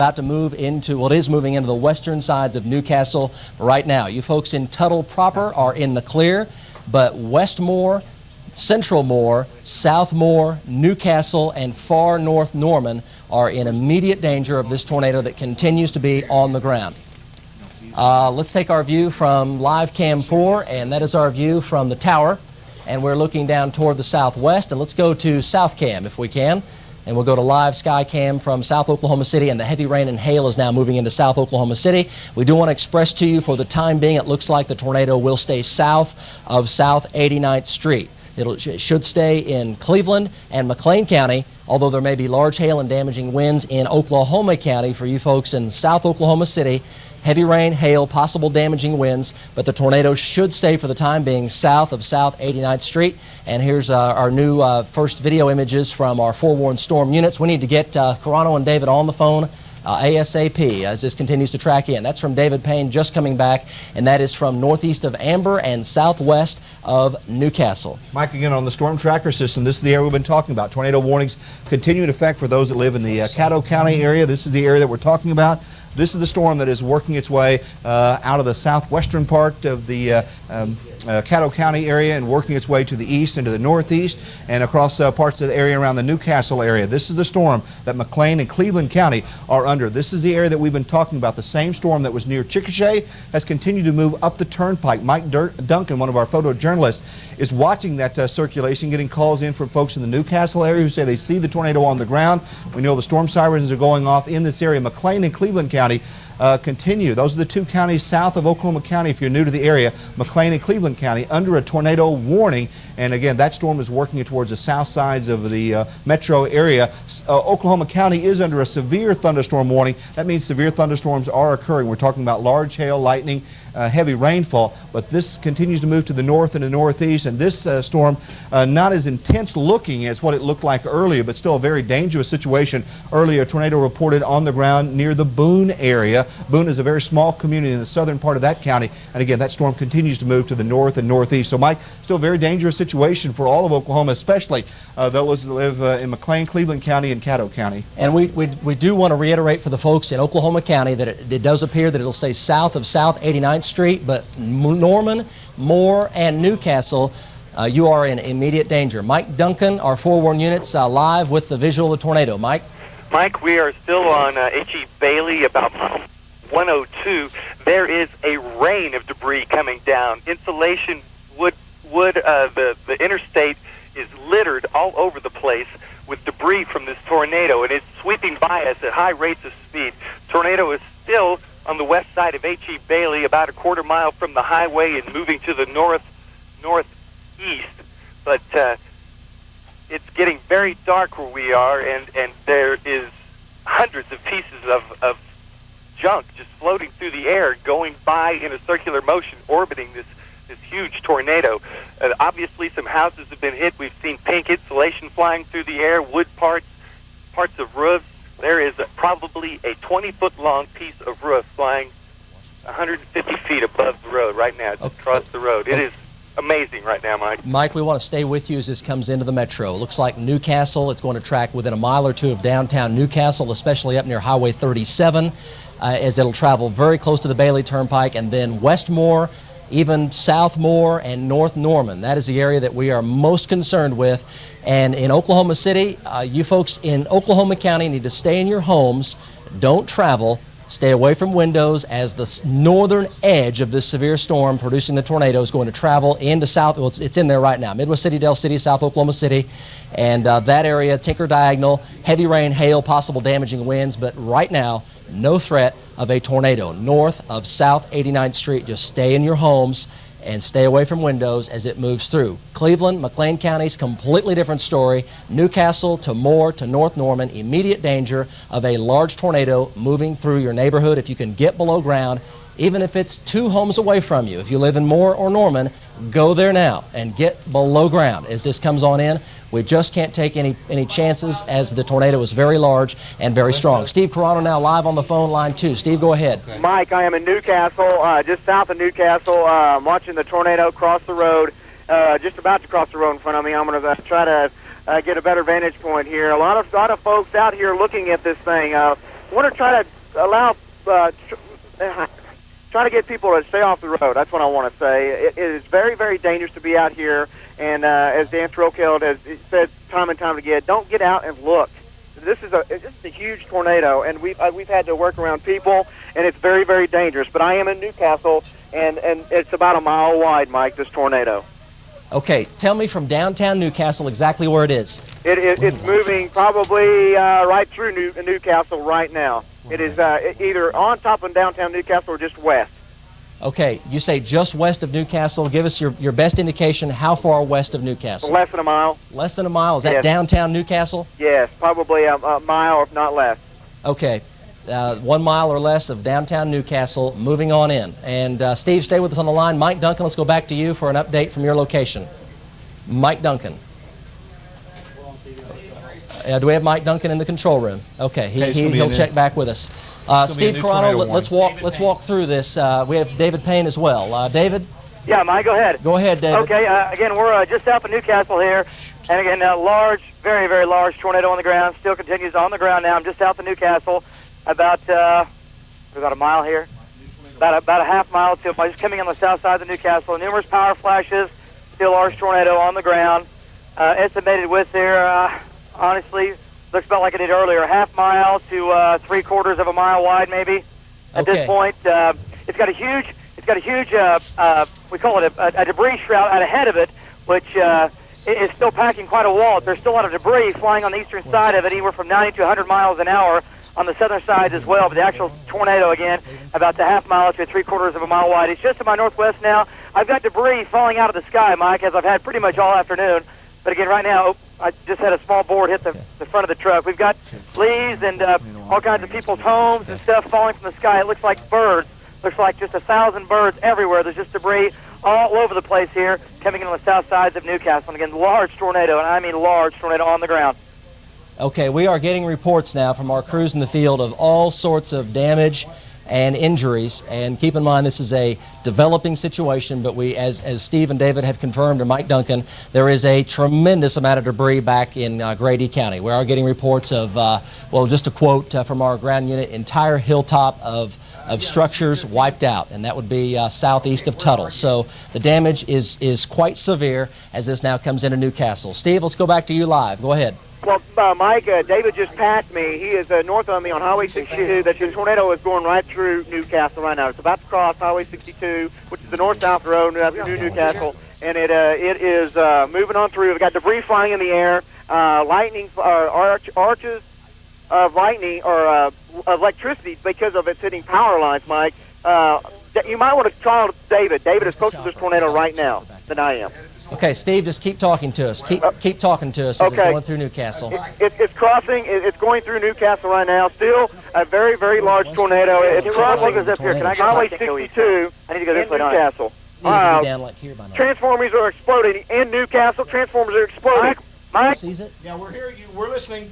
about to move into, well, it is moving into the western sides of Newcastle right now. You folks in Tuttle proper are in the clear, but Westmore, Centralmore, Southmore, Newcastle, and far north Norman are in immediate danger of this tornado that continues to be on the ground. Let's take our view from live cam 4, and that is our view from the tower, and we're looking down toward the southwest. And let's go to south cam if we can. And we'll go to live sky cam from South Oklahoma City, and the heavy rain and hail is now moving into South Oklahoma City. We do want to express to you, for the time being, it looks like the tornado will stay south of South 89th Street. It should stay in Cleveland and McLean County, although there may be large hail and damaging winds in Oklahoma County for you folks in South Oklahoma City. Heavy rain, hail, possible damaging winds, but the tornado should stay for the time being south of South 89th Street. And here's our new first video images from our forewarned storm units. We need to get Carano and David on the phone ASAP as this continues to track in. That's from David Payne just coming back, and that is from northeast of Amber and southwest of Newcastle. Mike, again on the storm tracker system, this is the area we've been talking about. Tornado warnings continue in effect for those that live in the Caddo County area. This is the area that we're talking about. This is the storm that is working its way out of the southwestern part of the Caddo County area and working its way to the east into the northeast and across parts of the area around the Newcastle area. This is the storm that McLean and Cleveland County are under. This is the area that we've been talking about. The same storm that was near Chickasha has continued to move up the turnpike. Mike Duncan, one of our photojournalists, is watching that circulation, getting calls in from folks in the Newcastle area who say they see the tornado on the ground. We know the storm sirens are going off in this area. McLean and Cleveland County continue. Those are the two counties south of Oklahoma County, if you're new to the area. McLean and Cleveland County under a tornado warning. And again, that storm is working towards the south sides of the metro area. Oklahoma County is under a severe thunderstorm warning. That means severe thunderstorms are occurring. We're talking about large hail, lightning, heavy rainfall, but this continues to move to the north and the northeast, and this storm not as intense looking as what it looked like earlier, but still a very dangerous situation. Earlier, a tornado reported on the ground near the Boone area. Boone is a very small community in the southern part of that county, and again, that storm continues to move to the north and northeast. So, Mike, still a very dangerous situation for all of Oklahoma, especially those that live in McLean, Cleveland County, and Caddo County. And we do want to reiterate for the folks in Oklahoma County that it does appear that it'll stay south of South 89th Street, but Norman, Moore, and Newcastle, you are in immediate danger. Mike Duncan, our forewarned units, live with the visual of the tornado. Mike? Mike, we are still on H.E. Bailey, about 102. There is a rain of debris coming down. Insulation, the interstate is littered all over the place with debris from this tornado, and it's sweeping by us at high rates of speed. Tornado is still on the west side of H.E. Bailey, about a quarter mile from the highway, and moving to the northeast. But it's getting very dark where we are, and there is hundreds of pieces of junk just floating through the air, going by in a circular motion, orbiting this huge tornado. Obviously, some houses have been hit. We've seen pink insulation flying through the air, wood parts of roofs. There is probably a 20-foot-long piece of roof flying 150 feet above the road right now, just across the road. It is amazing right now, Mike. Mike, we want to stay with you as this comes into the metro. Looks like Newcastle, it's going to track within a mile or two of downtown Newcastle, especially up near Highway 37, as it'll travel very close to the Bailey Turnpike, and then Westmore, even Southmore, and North Norman. That is the area that we are most concerned with. And in Oklahoma City, you folks in Oklahoma County need to stay in your homes. Don't travel. Stay away from windows as the northern edge of this severe storm producing the tornado is going to travel into south. Well, it's in there right now. Midwest City, Del City, South Oklahoma City, and that area, Tinker Diagonal, heavy rain, hail, possible damaging winds, but right now, no threat of a tornado north of South 89th Street. Just stay in your homes and stay away from windows as it moves through. Cleveland, McLean counties, completely different story. Newcastle to Moore to North Norman, immediate danger of a large tornado moving through your neighborhood. If you can get below ground, even if it's 2 homes away from you, if you live in Moore or Norman, go there now and get below ground as this comes on in. We just can't take any chances as the tornado is very large and very strong. Steve Carano now live on the phone, line 2. Steve, go ahead. Mike, I am in Newcastle, just south of Newcastle. I'm watching the tornado cross the road, just about to cross the road in front of me. I'm going to try to get a better vantage point here. A lot of folks out here looking at this thing. want to try to allow, try to get people to stay off the road. That's what I want to say. It is very, very dangerous to be out here. And as Dan Trokeld has said time and time again, don't get out and look. This is a huge tornado, and we've had to work around people, and it's very, very dangerous. But I am in Newcastle, and it's about a mile wide, Mike, this tornado. Okay, tell me from downtown Newcastle exactly where it is. It's moving probably right through Newcastle right now. It is either on top of downtown Newcastle or just west. Okay, you say just west of Newcastle. Give us your best indication. How far west of Newcastle? Less than a mile. Less than a mile? Is that Yes. downtown Newcastle? Yes, probably a mile, if not less. Okay, 1 mile or less of downtown Newcastle, moving on in. And Steve, stay with us on the line. Mike Duncan, let's go back to you for an update from your location. Mike Duncan. Do we have Mike Duncan in the control room? Okay, he'll check back with us. Steve Carano, let's walk through this. We have David Payne as well. David? Yeah, Mike, go ahead. Go ahead, David. Okay, again, we're just south of Newcastle here. And again, large, very, very large tornado on the ground. Still continues on the ground now. I'm just south of Newcastle, about a mile here. About a half mile to just coming on the south side of Newcastle. Numerous power flashes. Still large tornado on the ground. Estimated width there, honestly, looks about like I did earlier, a half mile to 3/4 of a mile wide, maybe. At this point, it's got a huge, we call it a debris shroud out ahead of it, which is still packing quite a wall. There's still a lot of debris flying on the eastern side of it, anywhere from 90 to 100 miles an hour on the southern side as well. But the actual tornado, again, about the half mile to 3/4 of a mile wide. It's just to my northwest now. I've got debris falling out of the sky, Mike, as I've had pretty much all afternoon. But again, right now, I just had a small board hit the front of the truck. We've got leaves and all kinds of people's homes and stuff falling from the sky. It looks like birds. Looks like just 1,000 birds everywhere. There's just debris all over the place here, coming in on the south sides of Newcastle. And again, large tornado, and I mean large tornado on the ground. Okay, we are getting reports now from our crews in the field of all sorts of damage and injuries. And keep in mind, this is a developing situation, but we, as Steve and David have confirmed, and Mike Duncan, there is a tremendous amount of debris back in Grady County. We are getting reports of, well, just a quote from our ground unit, entire hilltop of structures wiped out, and that would be southeast of Tuttle. So the damage is quite severe as this now comes into Newcastle. Steve, let's go back to you live. Go ahead. Well, Mike, David just passed me. He is north of me on Highway 62. The tornado is going right through Newcastle right now. It's about to cross Highway 62, which is the north-south road through Newcastle, and it is moving on through. We've got debris flying in the air, lightning, arches of lightning or of electricity because of it hitting power lines, Mike. You might want to call David. David is closer to this tornado right now than I am. Okay, Steve, just keep talking to us. Keep talking to us as it's going through Newcastle. It's crossing. It's going through Newcastle right now. Still a very, very large tornado. It's crossing up here. Can I go Highway 62 I need to go this way, Newcastle. Transformers are exploding in Newcastle. Transformers are exploding. Mike? Sees it? Yeah, we're hearing you. We're listening.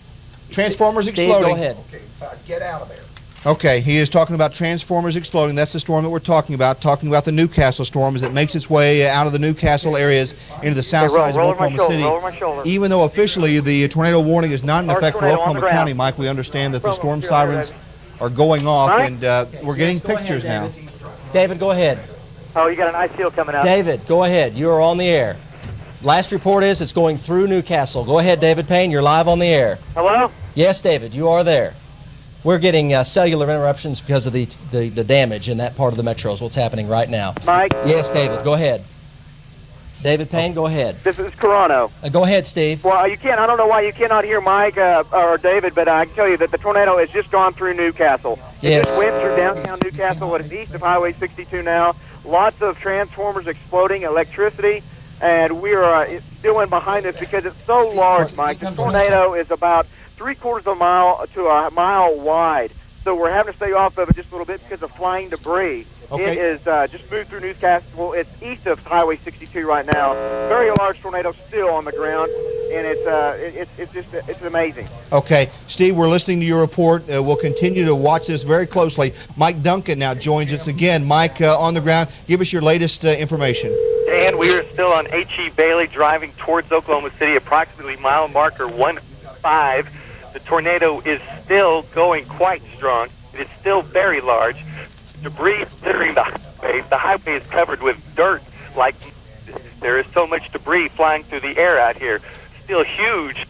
Transformers Steve, exploding. Go ahead. Okay, get out of there. Okay, he is talking about transformers exploding. That's the storm that we're talking about the Newcastle storm as it makes its way out of the Newcastle areas into the south side of Oklahoma City. Even though officially the tornado warning is not in effect for Oklahoma County, Mike, we understand that the storm sirens are going off, and we're getting pictures now. David, go ahead. Oh, you got an ice field coming out. David, go ahead. You are on the air. Last report is it's going through Newcastle. Go ahead, David Payne. You're live on the air. Hello? Yes, David, you are there. We're getting cellular interruptions because of the damage in that part of the metro is what's happening right now. Mike? Yes, David, go ahead. David Payne, go ahead. This is Carano. Go ahead, Steve. Well, you can't. I don't know why you cannot hear Mike or David, but I can tell you that the tornado has just gone through Newcastle. It just went through downtown Newcastle. It is east of Highway 62 now. Lots of transformers exploding, electricity, and we are still in behind this because it's so large, Mike. The tornado is about 3/4 of a mile to a mile wide. So we're having to stay off of it just a little bit because of flying debris. Okay. It is just moved through Newcastle. It's east of Highway 62 right now. Very large tornado still on the ground, and it's amazing. Okay, Steve, we're listening to your report. We'll continue to watch this very closely. Mike Duncan now joins us again. Mike, on the ground, give us your latest information. Dan, we are still on H.E. Bailey driving towards Oklahoma City, approximately mile marker 15. The tornado is still going quite strong. It is still very large. Debris littering the highway. The highway is covered with dirt. Like there is so much debris flying through the air out here. Still huge.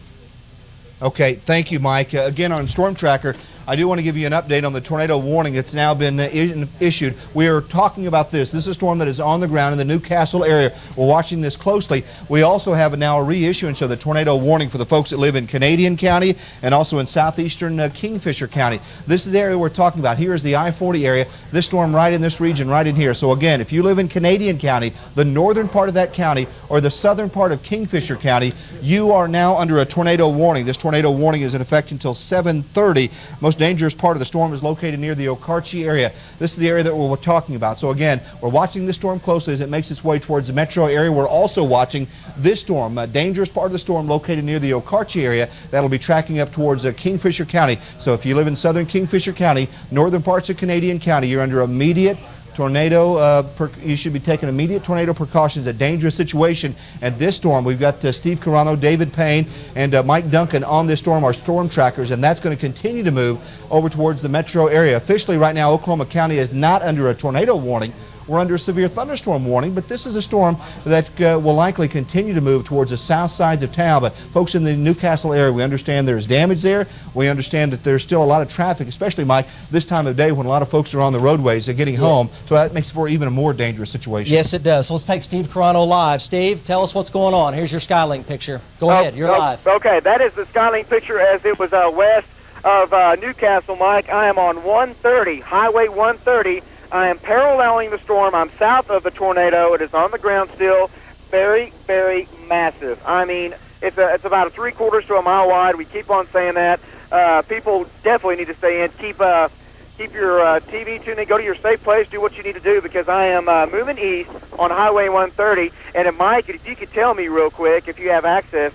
Okay, thank you, Mike. Again, on Storm Tracker, I do want to give you an update on the tornado warning that's now been issued. We are talking about this. This is a storm that is on the ground in the Newcastle area. We're watching this closely. We also have now a reissuance of the tornado warning for the folks that live in Canadian County and also in southeastern Kingfisher County. This is the area we're talking about. Here is the I-40 area. This storm right in this region, right in here. So again, if you live in Canadian County, the northern part of that county, or the southern part of Kingfisher County, you are now under a tornado warning. This tornado warning is in effect until 7:30. Most dangerous part of the storm is located near the Okarche area. This is the area that we're talking about. So again, we're watching this storm closely as it makes its way towards the metro area. We're also watching this storm, a dangerous part of the storm located near the Okarche area that'll be tracking up towards Kingfisher County. So if you live in southern Kingfisher County, northern parts of Canadian County, you're under immediate tornado, you should be taking immediate tornado precautions, a dangerous situation. And this storm, we've got Steve Carano, David Payne, and Mike Duncan on this storm, our storm trackers, and that's going to continue to move over towards the metro area. Officially right now, Oklahoma County is not under a tornado warning. We're under a severe thunderstorm warning, but this is a storm that will likely continue to move towards the south sides of town. But folks in the Newcastle area, we understand there's damage there. We understand that there's still a lot of traffic, especially, Mike, this time of day when a lot of folks are on the roadways. They're getting home, so that makes it for even a more dangerous situation. Yes, it does. So let's take Steve Carano live. Steve, tell us what's going on. Here's your Skylink picture. Go ahead. You're live. Okay, that is the Skylink picture as it was west of Newcastle, Mike. I am on 130, Highway 130. I am paralleling the storm. I'm south of the tornado. It is on the ground still. Very, very massive. I mean, it's about a 3/4 to a mile wide. We keep on saying that. People definitely need to stay in. Keep your TV tuned in. Go to your safe place. Do what you need to do because I am moving east on Highway 130. And Mike, if you could tell me real quick, if you have access,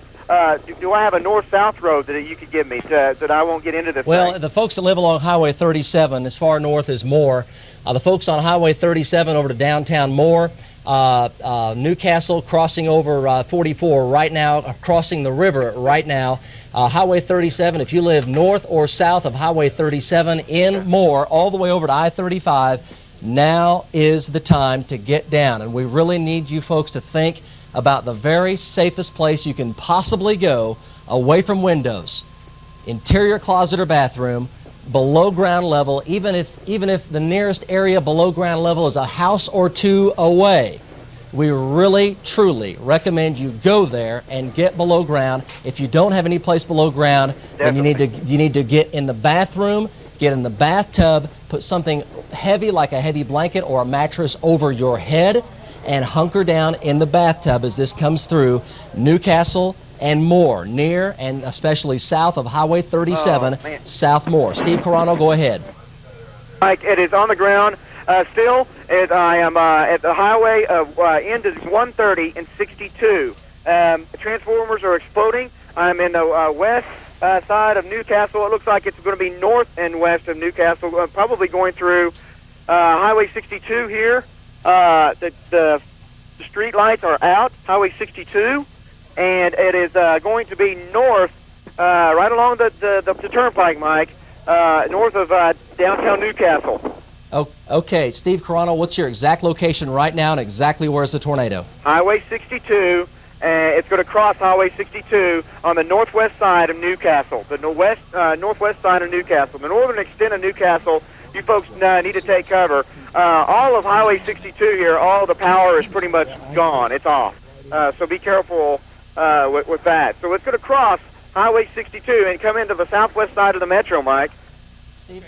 do I have a north-south road that you could give me that I won't get into this Well, thing? the folks that live along Highway 37, as far north as Moore, the folks on Highway 37 over to downtown Moore, Newcastle crossing over 44 right now, crossing the river right now. Highway 37, if you live north or south of Highway 37 in Moore, all the way over to I-35, now is the time to get down. And we really need you folks to think about the very safest place you can possibly go away from windows, interior closet or bathroom, below ground level, even if the nearest area below ground level is a house or two away. We really, truly recommend you go there and get below ground. If you don't have any place below ground, then you need to get in the bathroom, get in the bathtub, put something heavy like a heavy blanket or a mattress over your head, and hunker down in the bathtub as this comes through Newcastle and Moore, near and especially south of Highway 37, South Moore. Steve Carano, go ahead. Mike, it is on the ground still. I am at the highway of end of 130 and 62. Transformers are exploding. I'm in the west side of Newcastle. It looks like it's going to be north and west of Newcastle, probably going through Highway 62 here. The street lights are out, Highway 62. And it is going to be north, right along the turnpike, Mike, north of downtown Newcastle. Oh, okay, Steve Carano, what's your exact location right now and exactly where's the tornado? Highway 62. It's going to cross Highway 62 on the northwest side of Newcastle, the northwest side of Newcastle. The northern extent of Newcastle, you folks need to take cover. All of Highway 62 here, all the power is pretty much gone. It's off. So be careful with that. So it's going to cross Highway 62 and come into the southwest side of the metro, Mike.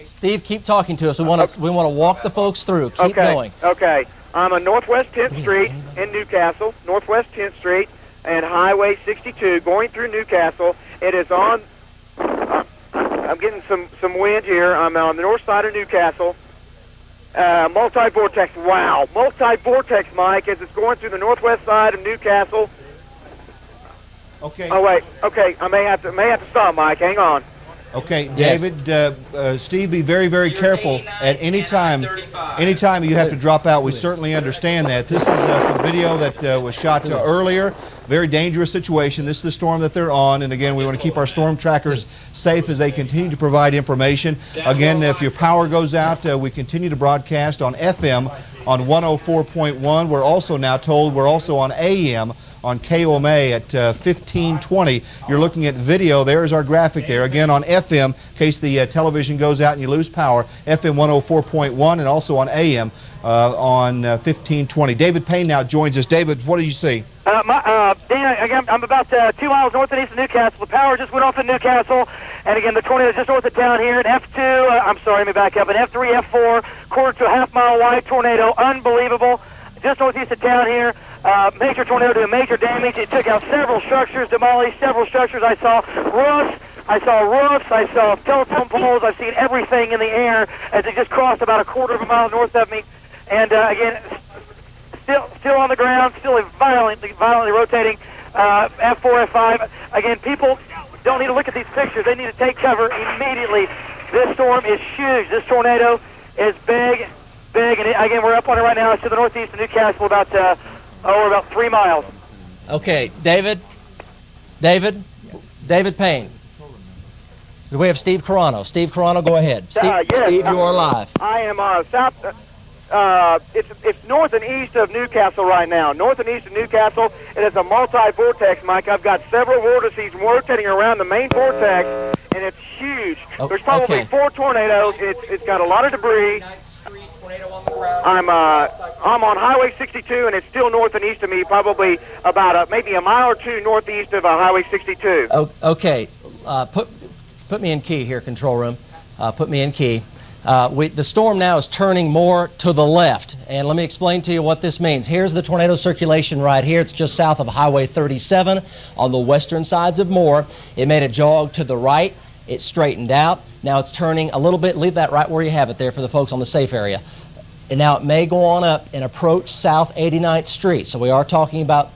Steve, keep talking to us. We want to walk the folks through. Keep going. Okay. I'm on Northwest 10th Street in Newcastle, Northwest 10th Street, and Highway 62 going through Newcastle. It is on. I'm getting some wind here. I'm on the north side of Newcastle. Multi-vortex. Wow, multi-vortex, Mike, as it's going through the northwest side of Newcastle. Okay. Oh wait. Okay, I may have to stop, Mike. Hang on. Okay, David, Steve, be very, very careful at any time. anytime you have to drop out, we certainly understand that. This is some video that was shot earlier. Very dangerous situation. This is the storm that they're on, and again, we want to keep our storm trackers safe as they continue to provide information. Again, if your power goes out, we continue to broadcast on FM on 104.1. We're also now told we're also on AM on KOMA at 1520. You're looking at video. There's our graphic there. Again, on FM, in case the television goes out and you lose power, FM 104.1, and also on AM on 1520. David Payne now joins us. David, what do you see? Dan, again, I'm about 2 miles north and east of Newcastle. The power just went off in Newcastle. And again, the tornado is just north of town here. An F2, I'm sorry, let me back up. An F3, F4, quarter to a half-mile wide tornado. Unbelievable. Just northeast of town here. Major tornado doing major damage. It took out several structures, demolished several structures. I saw roofs, I saw telephone poles. I've seen everything in the air as it just crossed about a quarter of a mile north of me. And again, still on the ground, still violently rotating. F4, F5. Again, people don't need to look at these pictures. They need to take cover immediately. This storm is huge. This tornado is big. And again, we're up on it right now. It's to the northeast of Newcastle, about 3 miles. Okay, David Payne. Do we have Steve Carano? Steve Carano, go ahead. Yes, Steve, you are live. I am it's north and east of Newcastle right now. North and east of Newcastle. It is a multi-vortex, Mike. I've got several vortices rotating around the main vortex, and it's huge. There's probably 4 tornadoes. It's got a lot of debris. I'm on Highway 62, and it's still north and east of me, probably about maybe a mile or 2 northeast of Highway 62. Okay, put me in key here, control room. Put me in key. The storm now is turning more to the left, and let me explain to you what this means. Here's the tornado circulation right here. It's just south of Highway 37 on the western sides of Moore. It made a jog to the right. It straightened out. Now it's turning a little bit. Leave that right where you have it there for the folks on the safe area. And now it may go on up and approach South 89th Street. So we are talking about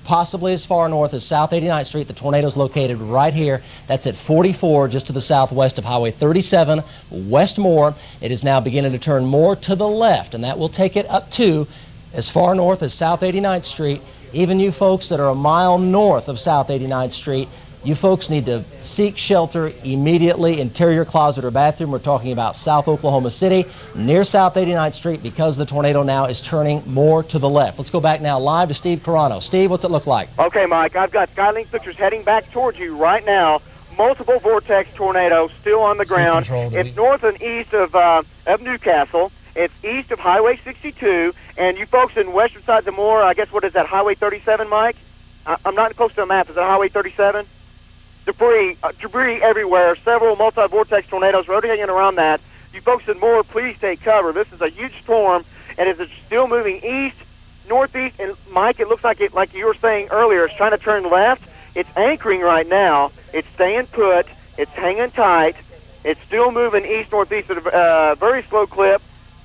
possibly as far north as South 89th Street. The tornado is located right here. That's at 44, just to the southwest of Highway 37, West Moore. It is now beginning to turn more to the left, and that will take it up to as far north as South 89th Street. Even you folks that are a mile north of South 89th Street, you folks need to seek shelter immediately. Interior closet or bathroom. We're talking about South Oklahoma City, near South 89th Street, because the tornado now is turning more to the left. Let's go back now live to Steve Carano. Steve, what's it look like? Okay, Mike, I've got Skylink pictures heading back towards you right now. Multiple vortex tornadoes still on the ground. It's north and east of Newcastle. It's east of Highway 62. And you folks in western sides of Moore, I guess, what is that, Highway 37, Mike? I'm not close to the map. Is that Highway 37? Debris everywhere, several multi-vortex tornadoes rotating around that. You folks in Moore, please take cover. This is a huge storm, and it's still moving east, northeast, and Mike, it looks like like you were saying earlier, it's trying to turn left. It's anchoring right now. It's staying put. It's hanging tight. It's still moving east, northeast at a very slow clip.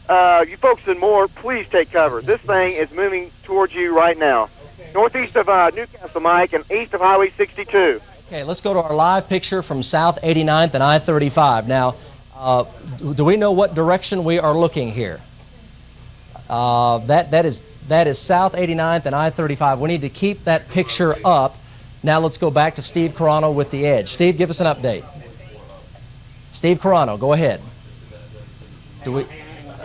You folks in Moore, please take cover. This thing is moving towards you right now. Northeast of Newcastle, Mike, and east of Highway 62. Okay, let's go to our live picture from South 89th and I-35. Now, do we know what direction we are looking here? That is South 89th and I-35. We need to keep that picture up. Now let's go back to Steve Carano with the edge. Steve, give us an update. Steve Carano, go ahead.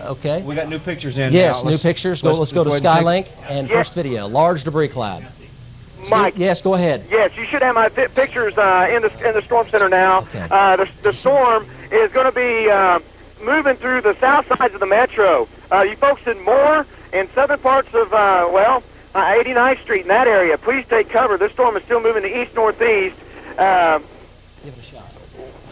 Okay. We got new pictures in. Yes, now. New pictures. Let's go to Skylink and first video. Large debris cloud. Mike, Steve, yes, go ahead. Yes, you should have my pictures in the storm center now. Okay. The storm is going to be moving through the south sides of the metro. You folks in Moore and southern parts of 89th Street in that area, please take cover. This storm is still moving to east-northeast. Give it a shot.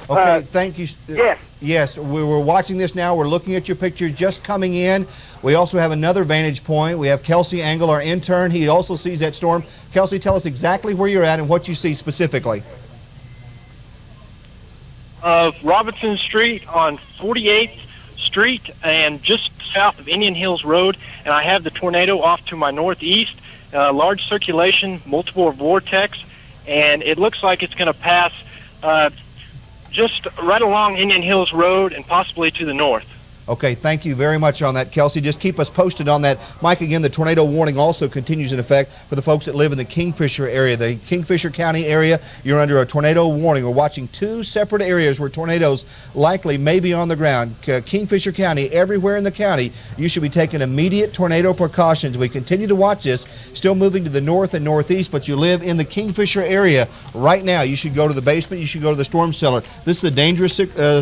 Okay, thank you. Yes. Yes, we were watching this now. We're looking at your picture just coming in. We also have another vantage point. We have Kelsey Angle, our intern. He also sees that storm. Kelsey, tell us exactly where you're at and what you see specifically. Robinson Street on 48th Street and just south of Indian Hills Road, and I have the tornado off to my northeast. Large circulation, multiple vortex, and it looks like it's going to pass just right along Indian Hills Road and possibly to the north. Okay, thank you very much on that, Kelsey. Just keep us posted on that. Mike, again, the tornado warning also continues in effect for the folks that live in the Kingfisher area. The Kingfisher County area, you're under a tornado warning. We're watching two separate areas where tornadoes likely may be on the ground. Kingfisher County, everywhere in the county, you should be taking immediate tornado precautions. We continue to watch this, still moving to the north and northeast, but you live in the Kingfisher area right now. You should go to the basement. You should go to the storm cellar. This is a dangerous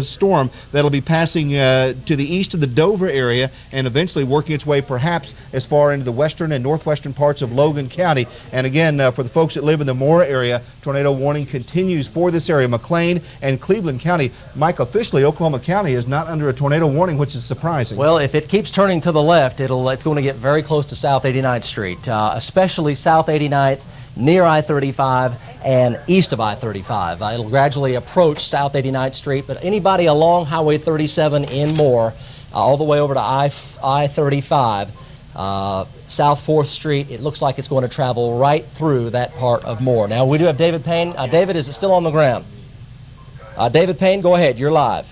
storm that'll be passing to the east of the Dover area and eventually working its way perhaps as far into the western and northwestern parts of Logan County. And again, for the folks that live in the Moore area, tornado warning continues for this area, McLean and Cleveland County. Mike, officially, Oklahoma County is not under a tornado warning, which is surprising. Well, if it keeps turning to the left, it's going to get very close to South 89th Street, especially South 89th, near I-35 and east of I-35. It'll gradually approach South 89th Street, but anybody along Highway 37 in Moore, all the way over to I-35, South 4th Street, it looks like it's going to travel right through that part of Moore. Now, we do have David Payne. David, is it still on the ground? David Payne, go ahead. You're live.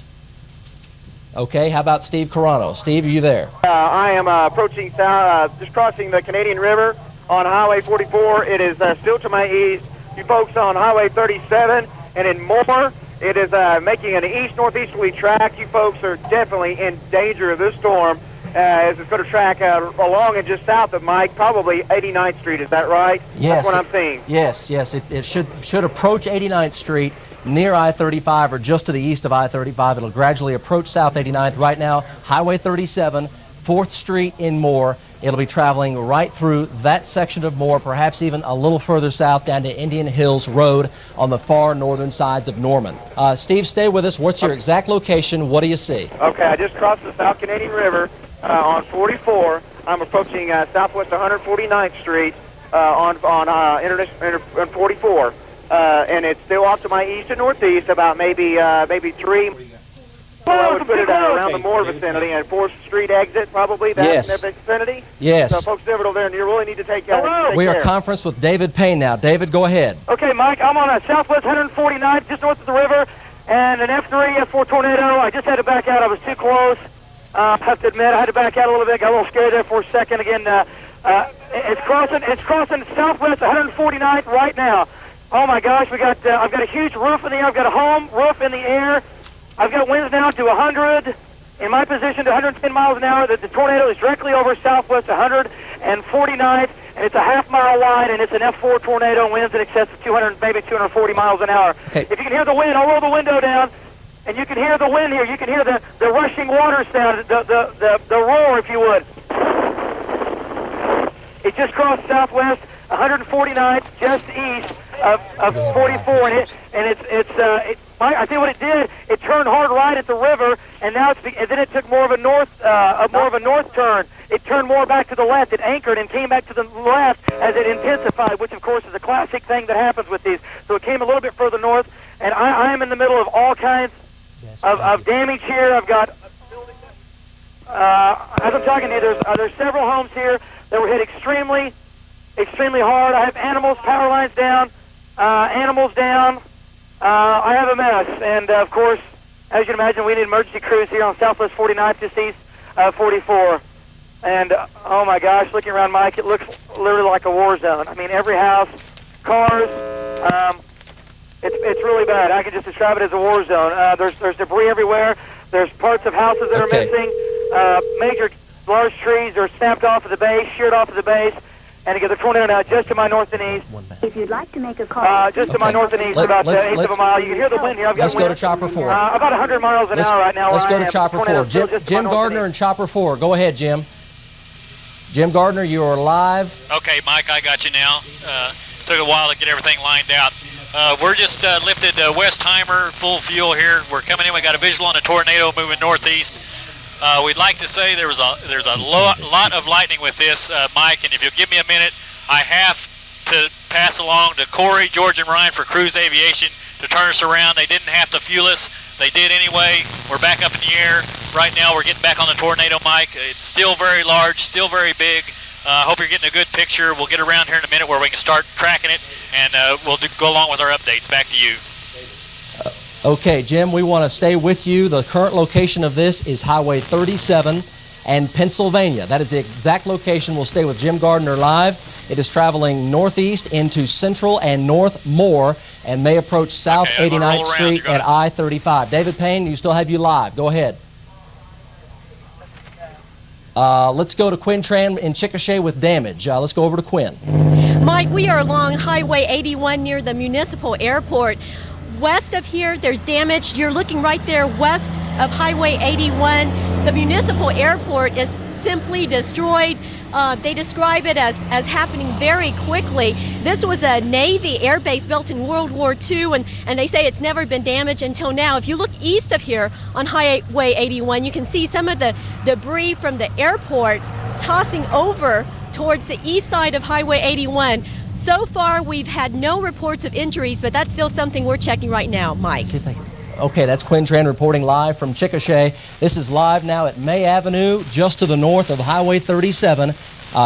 Okay, how about Steve Carano? Steve, are you there? I am approaching just crossing the Canadian River on Highway 44. It is still to my east. You folks on Highway 37 and in Moore, it is making an east-northeasterly track. You folks are definitely in danger of this storm as it's going to track along and just south of Mike, probably 89th Street. Is that right? Yes. That's what I'm seeing. Yes. It should approach 89th Street near I-35 or just to the east of I-35. It'll gradually approach South 89th. Right now, Highway 37, 4th Street in Moore. It'll be traveling right through that section of Moore, perhaps even a little further south down to Indian Hills Road on the far northern sides of Norman. Steve, stay with us. What's your exact location? What do you see? Okay, I just crossed the South Canadian River on 44. I'm approaching southwest 149th Street on 44. And it's still off to my east and northeast, about maybe 3. Well, I would put it around the Moore vicinity and 4th Street exit, probably, that's in the vicinity. Yes. So, folks, over there, and you really need to take care. We are conference with David Payne now. David, go ahead. Okay, Mike, I'm on a southwest 149th, just north of the river, and an F3, F4 tornado. I just had to back out. I was too close. I have to admit, I had to back out a little bit. Got a little scared there for a second. Again, it's crossing southwest 149th right now. Oh my gosh, I've got a huge roof in the air. I've got a home roof in the air. I've got winds now to 100 in my position to 110 miles an hour. The tornado is directly over southwest 149th, and it's a half-mile wide, and it's an F4 tornado, winds in excess of 200, maybe 240 miles an hour. Okay. If you can hear the wind, I'll roll the window down, and you can hear the wind here. You can hear the rushing water sound, the roar, if you would. It just crossed southwest 149th, just east of 44, and I tell you what it did. It turned hard right at the river, and now and then it took more of a north turn. It turned more back to the left. It anchored and came back to the left as it intensified, which of course is a classic thing that happens with these. So it came a little bit further north, and I am in the middle of all kinds of damage here. I've got, as I'm talking to you, there's several homes here that were hit extremely hard. I have animals, power lines down, animals down. I have a mess, and of course, as you can imagine, we need emergency crews here on Southwest 49th, just east 44. And oh my gosh, looking around, Mike, it looks literally like a war zone. I mean, every house, cars, it's really bad. I can just describe it as a war zone. There's debris everywhere. There's parts of houses that are missing. Major large trees are snapped off of the base, sheared off of the base. And again, the tornado now just to my north and east. If you'd like to make a call, just to my north and east, about 1/8 of a mile. You can hear the wind here. Let's go to Chopper 4. About 100 miles an hour right now. Let's go to Chopper 4. Jim Gardner and Chopper 4. Go ahead, Jim. Jim Gardner, you are live. Okay, Mike, I got you now. Took a while to get everything lined out. We're just lifted Westheimer, full fuel here. We're coming in. We got a visual on a tornado moving northeast. We'd like to say there's a lot of lightning with this, Mike, and if you'll give me a minute, I have to pass along to Corey, George, and Ryan for Cruise Aviation to turn us around. They didn't have to fuel us. They did anyway. We're back up in the air. Right now we're getting back on the tornado, Mike. It's still very large, still very big. Hope you're getting a good picture. We'll get around here in a minute where we can start tracking it, and we'll go along with our updates. Back to you. Okay, Jim, we want to stay with you. The current location of this is Highway 37 and Pennsylvania. That is the exact location. We'll stay with Jim Gardner live. It is traveling northeast into Central and North Moore and may approach South 89th Street and I-35. David Payne, you still have you live. Go ahead. Let's go to Quinn Tran in Chickasha with damage. Let's go over to Quinn. Mike, we are along Highway 81 near the municipal airport. West of here, there's damage. You're looking right there west of Highway 81. The municipal airport is simply destroyed. They describe it as happening very quickly. This was a Navy air base built in World War II, and they say it's never been damaged until now. If you look east of here on Highway 81, you can see some of the debris from the airport tossing over towards the east side of Highway 81. So far, we've had no reports of injuries, but that's still something we're checking right now, Mike. Okay, that's Quinn Tran reporting live from Chickasha. This is live now at May Avenue, just to the north of Highway 37,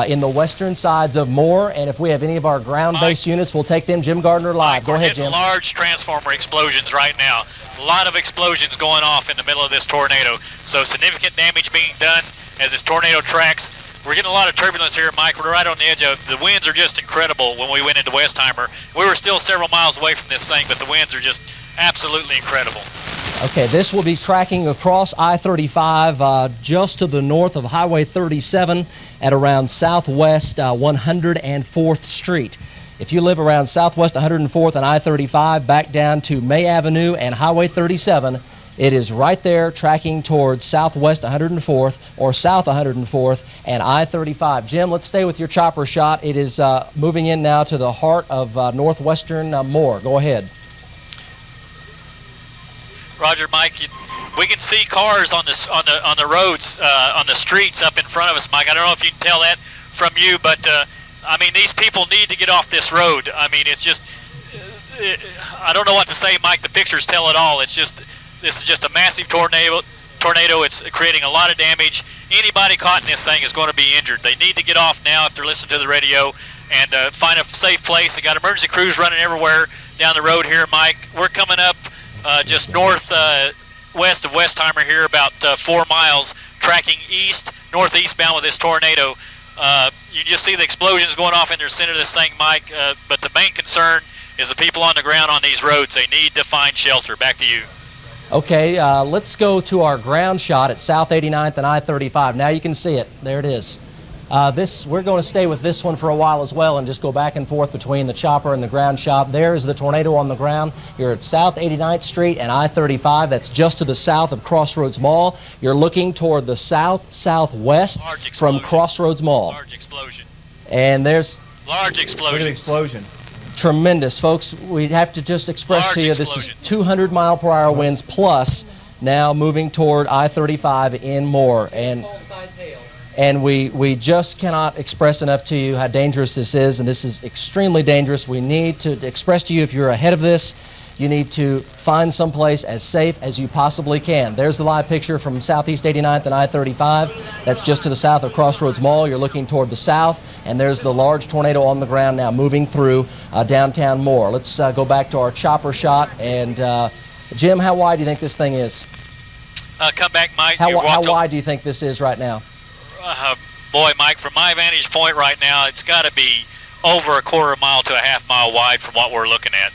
in the western sides of Moore. And if we have any of our ground-based units, we'll take them. Jim Gardner live. Go ahead, Jim. Large transformer explosions right now. A lot of explosions going off in the middle of this tornado. So significant damage being done as this tornado tracks. We're getting a lot of turbulence here, Mike. We're right on the edge of the winds are just incredible. When we went into Westheimer, we were still several miles away from this thing, but the winds are just absolutely incredible. Okay, this will be tracking across I-35 just to the north of Highway 37 at around Southwest 104th Street. If you live around Southwest 104th and I-35 back down to May Avenue and Highway 37, it is right there tracking towards Southwest 104th or South 104th and I-35. Jim, let's stay with your chopper shot. It is moving in now to the heart of northwestern Moore. Go ahead. Roger, Mike. We can see cars on the roads, on the streets up in front of us, Mike. I don't know if you can tell that from you, but I mean, these people need to get off this road. I mean, it's just, I don't know what to say, Mike. The pictures tell it all. It's just, this is just a massive tornado. It's creating a lot of damage. Anybody caught in this thing is going to be injured. They need to get off now if they're listening to the radio and find a safe place. They got emergency crews running everywhere down the road here, Mike. We're coming up just northwest of Westheimer here, about 4 miles, tracking northeastbound with this tornado. You can just see the explosions going off in the center of this thing, Mike. But the main concern is the people on the ground on these roads. They need to find shelter. Back to you. Okay, let's go to our ground shot at South 89th and I-35. Now you can see it. There it is. We're going to stay with this one for a while as well and just go back and forth between the chopper and the ground shot. There is the tornado on the ground. You're at South 89th Street and I-35. That's just to the south of Crossroads Mall. You're looking toward the southwest from Crossroads Mall. Large explosion. And there's large explosion. Look at the explosion. Tremendous, folks. We have to just express to you this is 200-mile-per-hour winds plus now moving toward I-35 in Moore. And we just cannot express enough to you how dangerous this is, and this is extremely dangerous. We need to express to you, if you're ahead of this, you need to find someplace as safe as you possibly can. There's the live picture from Southeast 89th and I-35. That's just to the south of Crossroads Mall. You're looking toward the south, and there's the large tornado on the ground now moving through downtown Moore. Let's go back to our chopper shot. And Jim, how wide do you think this thing is? Come back, Mike. How wide do you think this is right now? Boy, Mike, from my vantage point right now, it's got to be over a quarter mile to a half mile wide from what we're looking at.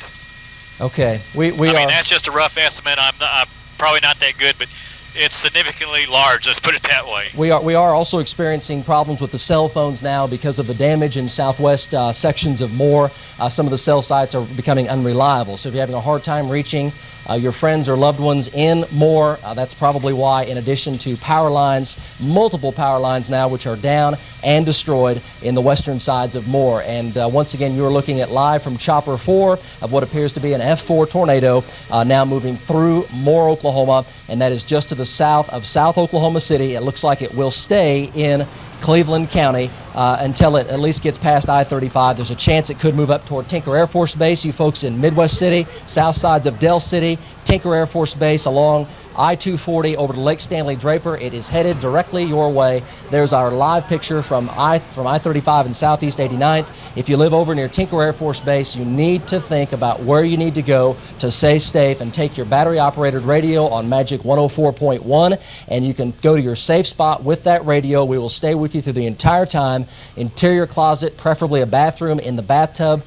Okay, I mean, that's just a rough estimate. I'm probably not that good, but it's significantly large. Let's put it that way. We are also experiencing problems with the cell phones now because of the damage in southwest sections of Moore. Some of the cell sites are becoming unreliable. So if you're having a hard time reaching your friends or loved ones in Moore, that's probably why, in addition to power lines, multiple power lines now which are down and destroyed in the western sides of Moore. And once again, you're looking at live from Chopper 4 of what appears to be an F4 tornado now moving through Moore, Oklahoma, and that is just to the south of South Oklahoma City. It looks like it will stay in Cleveland County until it at least gets past I-35. There's a chance it could move up toward Tinker Air Force Base. You folks in Midwest City, south sides of Del City, Tinker Air Force Base along I-240 over to Lake Stanley Draper. It is headed directly your way. There's our live picture from I-35 and Southeast 89th. If you live over near Tinker Air Force Base, you need to think about where you need to go to stay safe and take your battery-operated radio on Magic 104.1, and you can go to your safe spot with that radio. We will stay with you through the entire time. Interior closet, preferably a bathroom in the bathtub,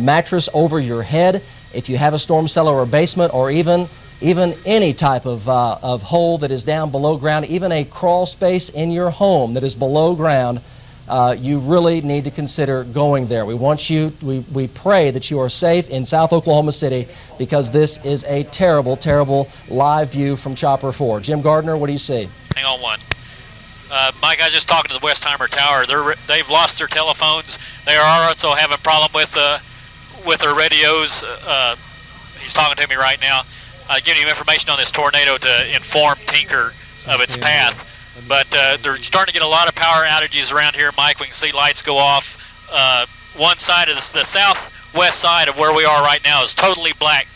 mattress over your head. If you have a storm cellar or basement, or even any type of hole that is down below ground, even a crawl space in your home that is below ground, you really need to consider going there. We pray that you are safe in South Oklahoma City, because this is a terrible, terrible live view from Chopper 4. Jim Gardner, what do you see? Hang on one. Mike, I was just talking to the Westheimer Tower. They've lost their telephones. They are also having a problem with their radios. He's talking to me right now. Giving you information on this tornado to inform Tinker of its path. But they're starting to get a lot of power outages around here, Mike. We can see lights go off. One side of the southwest side of where we are right now is totally black,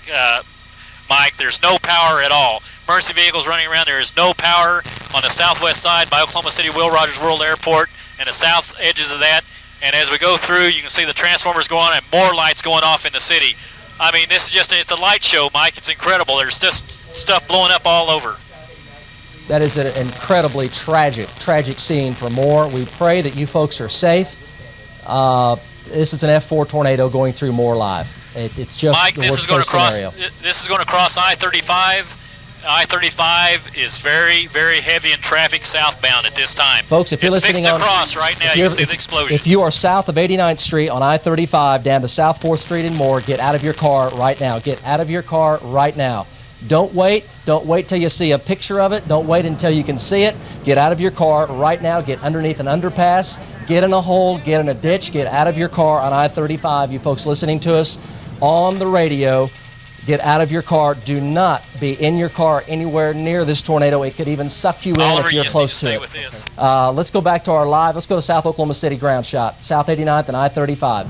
Mike. There's no power at all. Emergency vehicles running around. There is no power on the southwest side by Oklahoma City Will Rogers World Airport and the south edges of that. And as we go through, you can see the transformers go on and more lights going off in the city. I mean, this is it's a light show, Mike. It's incredible. There's stuff blowing up all over. That is an incredibly tragic scene. For more, we pray that you folks are safe. This is an F4 tornado going through Moore Live. It's just Mike, the worst case scenario. This is going to cross I-35. I-35 is very, very heavy in traffic southbound at this time. Folks, if you're listening on cross right now, you can see the explosion. If you are south of 89th Street on I-35 down to South 4th Street and more, get out of your car right now. Get out of your car right now. Don't wait. Don't wait till you see a picture of it. Don't wait until you can see it. Get out of your car right now. Get underneath an underpass. Get in a hole. Get in a ditch. Get out of your car on I-35. You folks listening to us on the radio, get out of your car. Do not be in your car anywhere near this tornado. It could even suck you in if you're close to it. Let's go back to our live. Let's go to South Oklahoma City ground shot. South 89th and I-35.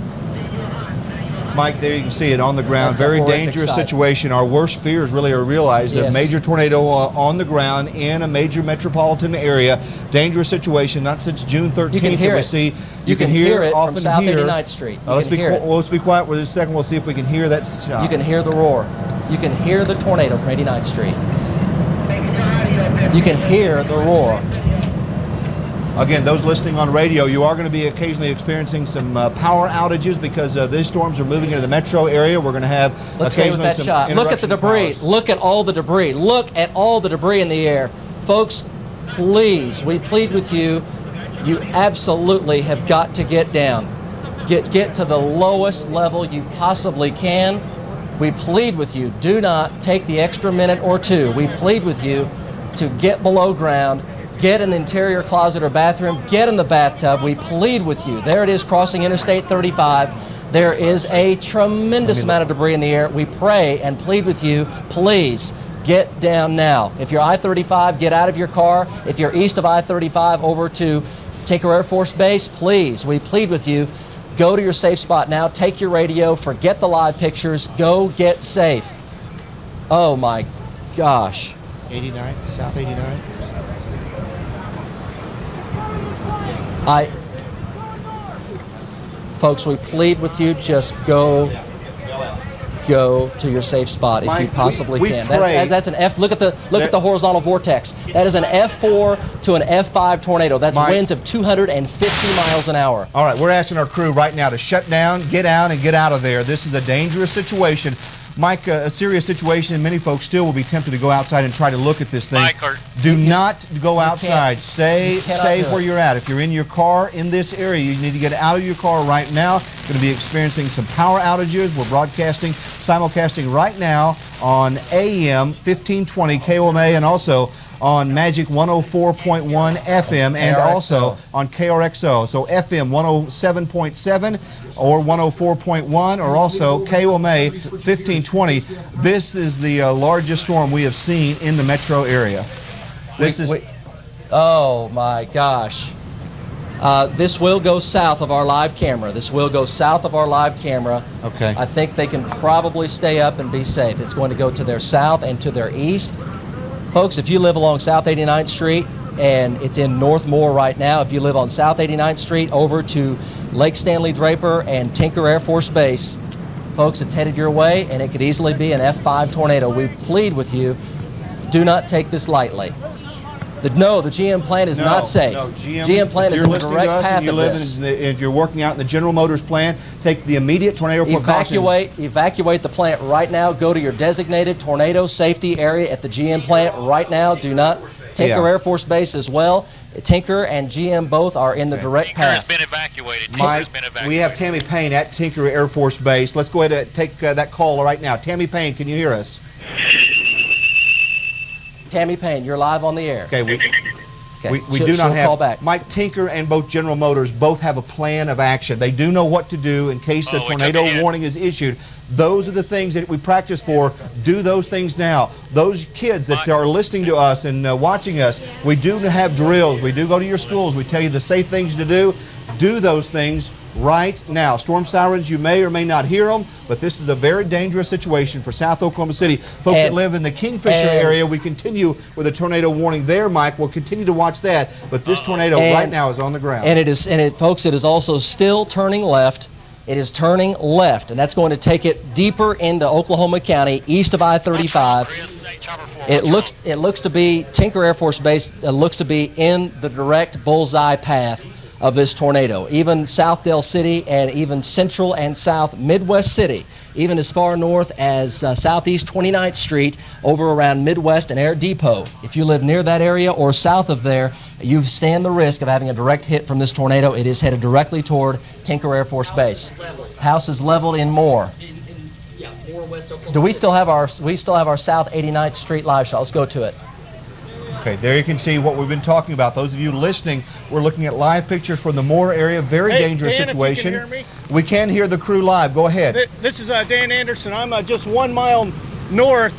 Mike, there you can see it on the ground. Very dangerous situation. Our worst fears really are realized. A major tornado on the ground in a major metropolitan area. Dangerous situation. Not since June 13th that we see. You can hear it from South 89th Street. Let's be quiet for just a second. We'll see if we can hear that shot. You can hear the roar. You can hear the tornado from 89th Street. You can hear the roar. Again, those listening on radio, you are going to be occasionally experiencing some power outages because these storms are moving into the metro area. We're going to have occasionally some interruption. Look at the debris. Look at all the debris. Look at all the debris in the air. Folks, please, we plead with you. You absolutely have got to get down. Get to the lowest level you possibly can. We plead with you. Do not take the extra minute or two. We plead with you to get below ground. Get in the interior closet or bathroom. Get in the bathtub. We plead with you. There it is, crossing Interstate 35. There is a tremendous amount of debris in the air. We pray and plead with you, please get down now. If you're I-35, get out of your car. If you're east of I-35 over to Tinker Air Force Base, please, we plead with you, go to your safe spot now. Take your radio. Forget the live pictures. Go get safe. Oh, my gosh. 89, South 89. Folks, we plead with you, just go to your safe spot if you possibly can. That's an F. Look at the horizontal vortex. That is an F4 to an F5 tornado. That's winds of 250 miles an hour. All right, we're asking our crew right now to shut down, get out, and get out of there. This is a dangerous situation. Mike, a serious situation, and many folks still will be tempted to go outside and try to look at this thing. Mike, do not go outside. Stay where you're at. If you're in your car in this area, you need to get out of your car right now. Going to be experiencing some power outages. We're broadcasting, simulcasting right now on AM 1520 KOMA and also on Magic 104.1 FM and also on KRXO. So FM 107.7 or 104.1 or also KOMA 1520. This is the largest storm we have seen in the metro area. Oh my gosh. This will go south of our live camera. This will go south of our live camera. Okay. I think they can probably stay up and be safe. It's going to go to their south and to their east. Folks, if you live along South 89th Street, and it's in Northmore right now, if you live on South 89th Street over to Lake Stanley Draper and Tinker Air Force Base, folks, it's headed your way, and it could easily be an F5 tornado. We plead with you, do not take this lightly. The GM plant is not safe. No, GM plant is in the direct path of this. If you're working out in the General Motors plant, take the immediate tornado precautions. Evacuate the plant right now. Go to your designated tornado safety area at the GM plant right now. Do not Tinker Air Force Base as well. Tinker and GM both are in the direct path. Tinker has been evacuated. Mike, we have Tammy Payne at Tinker Air Force Base. Let's go ahead and take that call right now. Tammy Payne, can you hear us? Tammy Payne, you're live on the air. Okay, we do not have call back. Mike. Tinker and both General Motors both have a plan of action. They do know what to do in case a tornado warning is issued. Those are the things that we practice for. Do those things now. Those kids that are listening to us and watching us, we do have drills. We do go to your schools. We tell you the safe things to do. Do those things right now. Storm sirens, you may or may not hear them, but this is a very dangerous situation for South Oklahoma City. Folks that live in the Kingfisher area, we continue with a tornado warning there, Mike. We'll continue to watch that, but this tornado right now is on the ground. Folks, it is also still turning left. It is turning left, and that's going to take it deeper into Oklahoma County, east of I-35. It looks to be Tinker Air Force Base looks to be in the direct bullseye path of this tornado. Even South Dale City and even Central and South Midwest City, even as far north as Southeast 29th Street over around Midwest and Air Depot. If you live near that area or south of there, you stand the risk of having a direct hit from this tornado. It is headed directly toward Tinker Air Force Base. House is leveled in Moore. Do we still have our South 89th Street live shot? Let's go to it. Okay, there you can see what we've been talking about. Those of you listening, we're looking at live pictures from the Moore area. Very dangerous situation. If you can hear me? We can hear the crew live. Go ahead. This is Dan Anderson. I'm just 1 mile north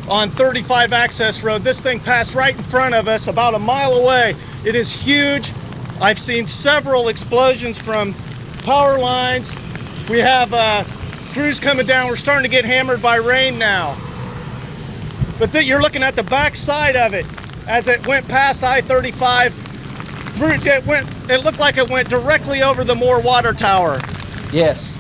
on 35 Access Road. This thing passed right in front of us, about a mile away. It is huge. I've seen several explosions from power lines. We have crews coming down. We're starting to get hammered by rain now. But you're looking at the back side of it. As it went past I-35, it looked like it went directly over the Moore Water Tower. Yes,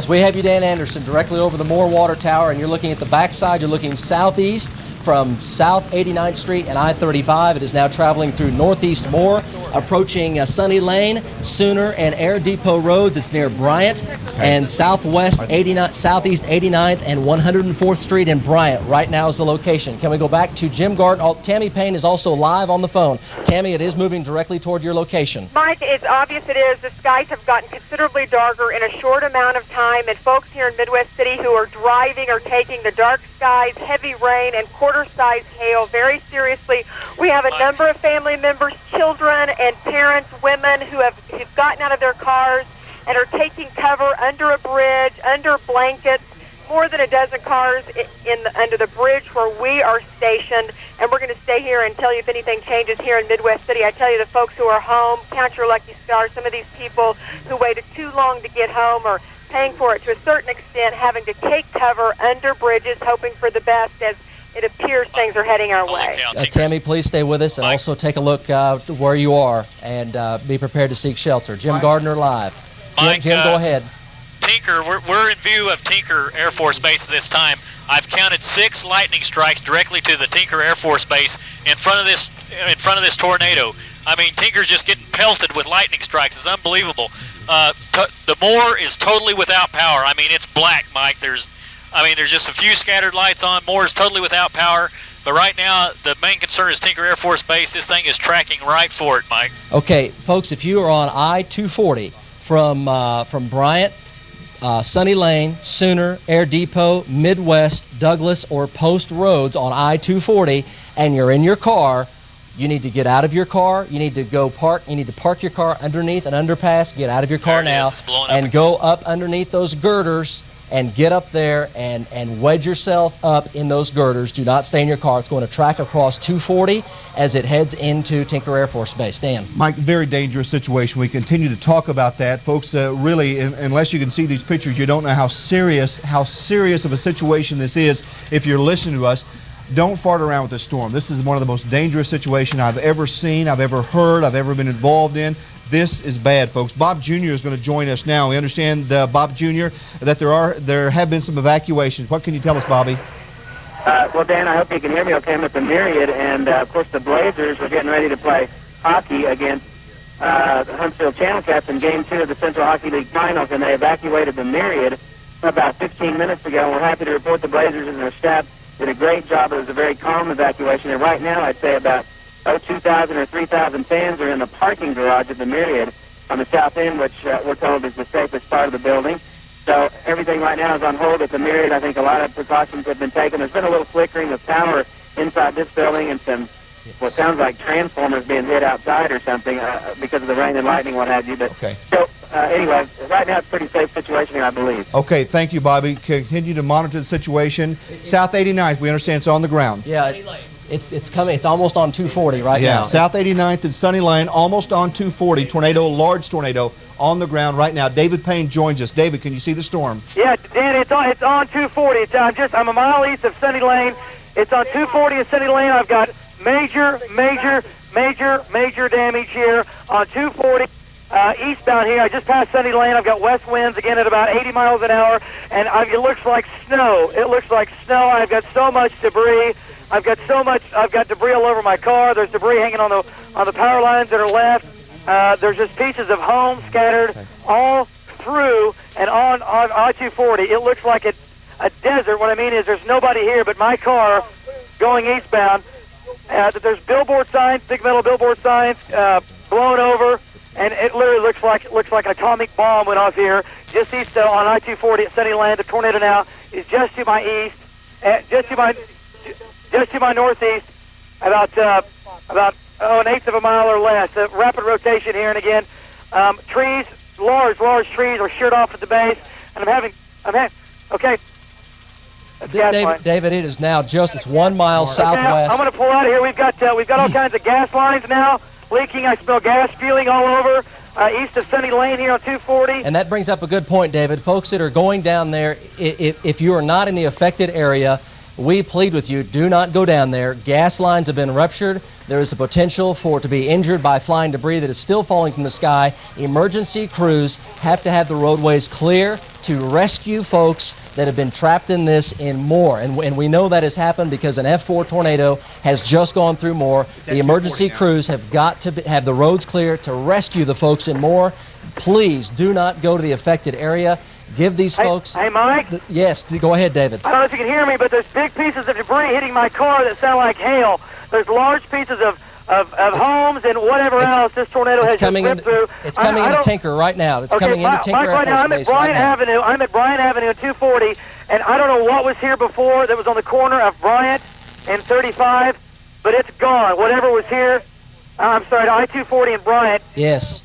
we have you, Dan Anderson, directly over the Moore Water Tower, and you're looking at the backside. You're looking southeast from South 89th Street and I-35. It is now traveling through northeast Moore, approaching Sunny Lane, Sooner, and Air Depot roads. It's near Bryant and southeast 89th and 104th Street in Bryant. Right now is the location. Can we go back to Jim Gardner? Tammy Payne is also live on the phone. Tammy, it is moving directly toward your location. Mike, it's obvious it is. The skies have gotten considerably darker in a short amount of time, and folks here in Midwest City who are driving are taking the dark skies, heavy rain, and quarter-size hail very seriously. We have a number of family members, children, and parents, women who've gotten out of their cars and are taking cover under a bridge, under blankets. More than a dozen cars under the bridge where we are stationed, and we're going to stay here and tell you if anything changes here in Midwest City. I tell you, the folks who are home, count your lucky stars. Some of these people who waited too long to get home are paying for it to a certain extent, having to take cover under bridges, hoping for the best as it appears things are heading our way. Tammy, please stay with us and also take a look where you are and be prepared to seek shelter. Jim Gardner live. Mike, Jim, go ahead. Tinker, we're in view of Tinker Air Force Base at this time. I've counted 6 lightning strikes directly to the Tinker Air Force Base in front of this tornado. I mean, Tinker's just getting pelted with lightning strikes. It's unbelievable. The Moore is totally without power. I mean, it's black, Mike. There's just a few scattered lights on. Moore is totally without power. But right now, the main concern is Tinker Air Force Base. This thing is tracking right for it, Mike. Okay, folks, if you are on I-240 from Bryant, Sunny Lane, Sooner, Air Depot, Midwest, Douglas, or Post Roads on I-240, and you're in your car, you need to get out of your car. You need to go park. You need to park your car underneath an underpass. Get out of your car now and go up underneath those girders and get up there and wedge yourself up in those girders. Do not stay in your car. It's going to track across 240 as it heads into Tinker Air Force Base. Dan. Mike, very dangerous situation. We continue to talk about that. Folks, really, unless you can see these pictures, you don't know how serious of a situation this is if you're listening to us. Don't fart around with this storm. This is one of the most dangerous situations I've ever seen, I've ever heard, I've ever been involved in. This is bad, folks. Bob Jr. is going to join us now. We understand, Bob Jr., that there have been some evacuations. What can you tell us, Bobby? Well, Dan, I hope you can hear me okay. I'm at the Myriad, and of course the Blazers are getting ready to play hockey against the Huntsville Channel Cats in Game 2 of the Central Hockey League Finals, and they evacuated the Myriad about 15 minutes ago. And we're happy to report the Blazers and their staff did a great job. It was a very calm evacuation, and right now I'd say about 2,000 or 3,000 fans are in the parking garage at the Myriad on the south end, which we're told is the safest part of the building. So everything right now is on hold at the Myriad. I think a lot of precautions have been taken. There's been a little flickering of power inside this building and some what sounds like transformers being hit outside or something because of the rain and lightning, what have you. But okay. So anyway, right now it's a pretty safe situation here, I believe. Okay, thank you, Bobby. Continue to monitor the situation. South 89th, we understand it's on the ground. Yeah, it's coming. It's almost on 240 right now. Yeah, South 89th and Sunny Lane, almost on 240. Tornado, large tornado on the ground right now. David Payne joins us. David, can you see the storm? Yeah, Dan, it's on 240. I'm a mile east of Sunny Lane. It's on 240 and Sunny Lane. I've got major damage here on 240 eastbound here. I just passed Sunny Lane. I've got west winds again at about 80 miles an hour, and it looks like snow. It looks like snow. I've got so much debris. I've got debris all over my car. There's debris hanging on the power lines that are left. There's just pieces of homes scattered all through and on I-240. It looks like a desert. What I mean is there's nobody here but my car going eastbound. There's billboard signs, big metal billboard signs blown over, and it literally looks like an atomic bomb went off here just east on I-240 at Sunny Lane. The tornado now is just to my east, just to my northeast, about an eighth of a mile or less. A rapid rotation here, and again, trees, large trees are sheared off at the base, and I'm having okay. David, it is now it's 1 mile southwest. I'm going to pull out of here. We've got all kinds of gas lines now leaking. I smell gas spewing all over east of Sunny Lane here on 240. And that brings up a good point, David. Folks that are going down there, if you are not in the affected area, we plead with you, do not go down there. Gas lines have been ruptured. There is a potential for it to be injured by flying debris that is still falling from the sky. Emergency crews have to have the roadways clear to rescue folks that have been trapped in this in Moore. And we know that has happened because an F4 tornado has just gone through Moore. The emergency crews have got to have the roads clear to rescue the folks in Moore. Please do not go to the affected area. Give these folks... Hey, Mike? Yes, go ahead, David. I don't know if you can hear me, but there's big pieces of debris hitting my car that sound like hail. There's large pieces of homes and whatever else this tornado has just ripped through. It's coming into Tinker right now. It's coming into Tinker Mike, right now, I'm at Bryant Avenue. I'm at Bryant Avenue at 240, and I don't know what was here before that was on the corner of Bryant and 35, but it's gone. Whatever was here, I'm sorry, I-240 and Bryant. Yes.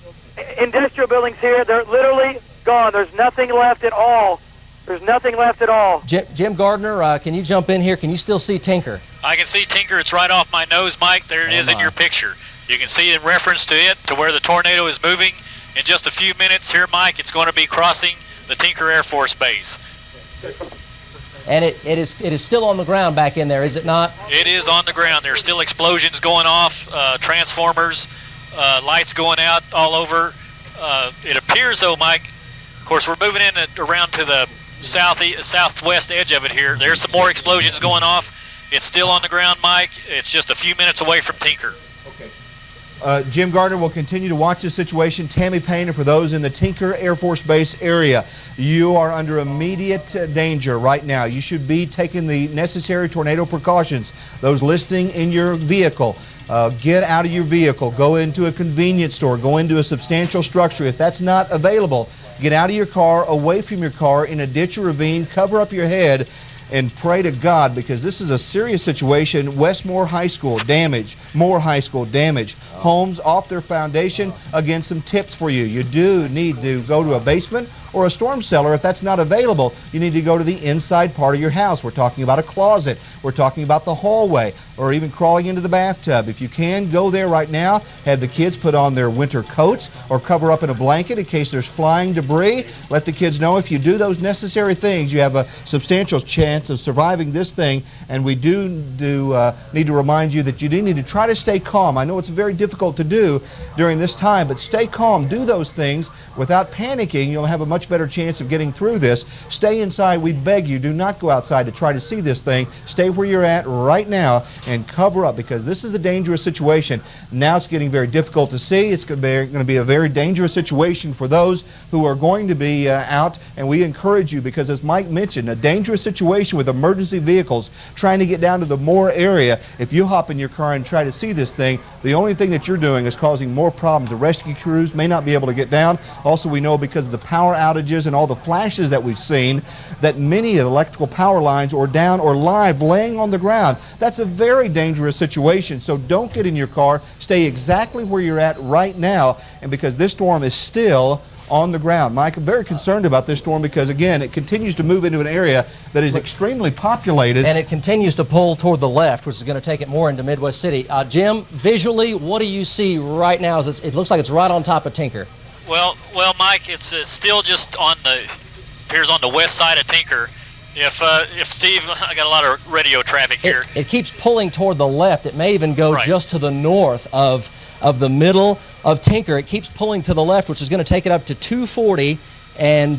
Industrial buildings here, they're literally gone. There's nothing left at all. There's nothing left at all. Jim Gardner, can you jump in here? Can you still see Tinker? I can see Tinker. It's right off my nose, Mike. There it is in your picture. You can see in reference to it, to where the tornado is moving. In just a few minutes here, Mike, it's going to be crossing the Tinker Air Force Base. And it is still on the ground back in there, is it not? It is on the ground. There's still explosions going off, transformers, lights going out all over. It appears, though, Mike, of course, we're moving in around to the southwest edge of it here. There's some more explosions going off. It's still on the ground, Mike. It's just a few minutes away from Tinker. Okay. Jim Gardner will continue to watch this situation. Tammy Payne, and for those in the Tinker Air Force Base area, you are under immediate danger right now. You should be taking the necessary tornado precautions. Those listing in your vehicle. Get out of your vehicle. Go into a convenience store. Go into a substantial structure. If that's not available, get out of your car, away from your car, in a ditch or ravine, cover up your head, and pray to God, because this is a serious situation. Westmore High School damage, Moore High School damage, homes off their foundation. Again, some tips for you. You do need to go to a basement or a storm cellar. If that's not available, you need to go to the inside part of your house. We're talking about a closet. We're talking about the hallway, or even crawling into the bathtub. If you can, go there right now. Have the kids put on their winter coats or cover up in a blanket in case there's flying debris. Let the kids know if you do those necessary things, you have a substantial chance of surviving this thing. And we do need to remind you that you do need to try to stay calm. I know it's very difficult to do during this time, but stay calm. Do those things without panicking. You'll have a much better chance of getting through this. Stay inside. We beg you, do not go outside to try to see this thing. Stay where you're at right now and cover up, because this is a dangerous situation. Now it's getting very difficult to see. It's going to be a very dangerous situation for those who are going to be out, and we encourage you, because as Mike mentioned, a dangerous situation with emergency vehicles trying to get down to the Moore area. If you hop in your car and try to see this thing, the only thing that you're doing is causing more problems. The rescue crews may not be able to get down. Also, we know because of the power outages and all the flashes that we've seen that many of the electrical power lines are down or live laying on the ground. That's a very dangerous situation, so don't get in your car. Stay exactly where you're at right now, and because this storm is still on the ground. Mike, I'm very concerned about this storm because, again, it continues to move into an area that is extremely populated. And it continues to pull toward the left, which is going to take it more into Midwest City. Jim, visually, what do you see right now? It looks like it's right on top of Tinker. Well, Mike, it's still just appears on the west side of Tinker. If Steve, I got a lot of radio traffic here. It keeps pulling toward the left. It may even go just to the north of the middle of Tinker. It keeps pulling to the left, which is going to take it up to 240 and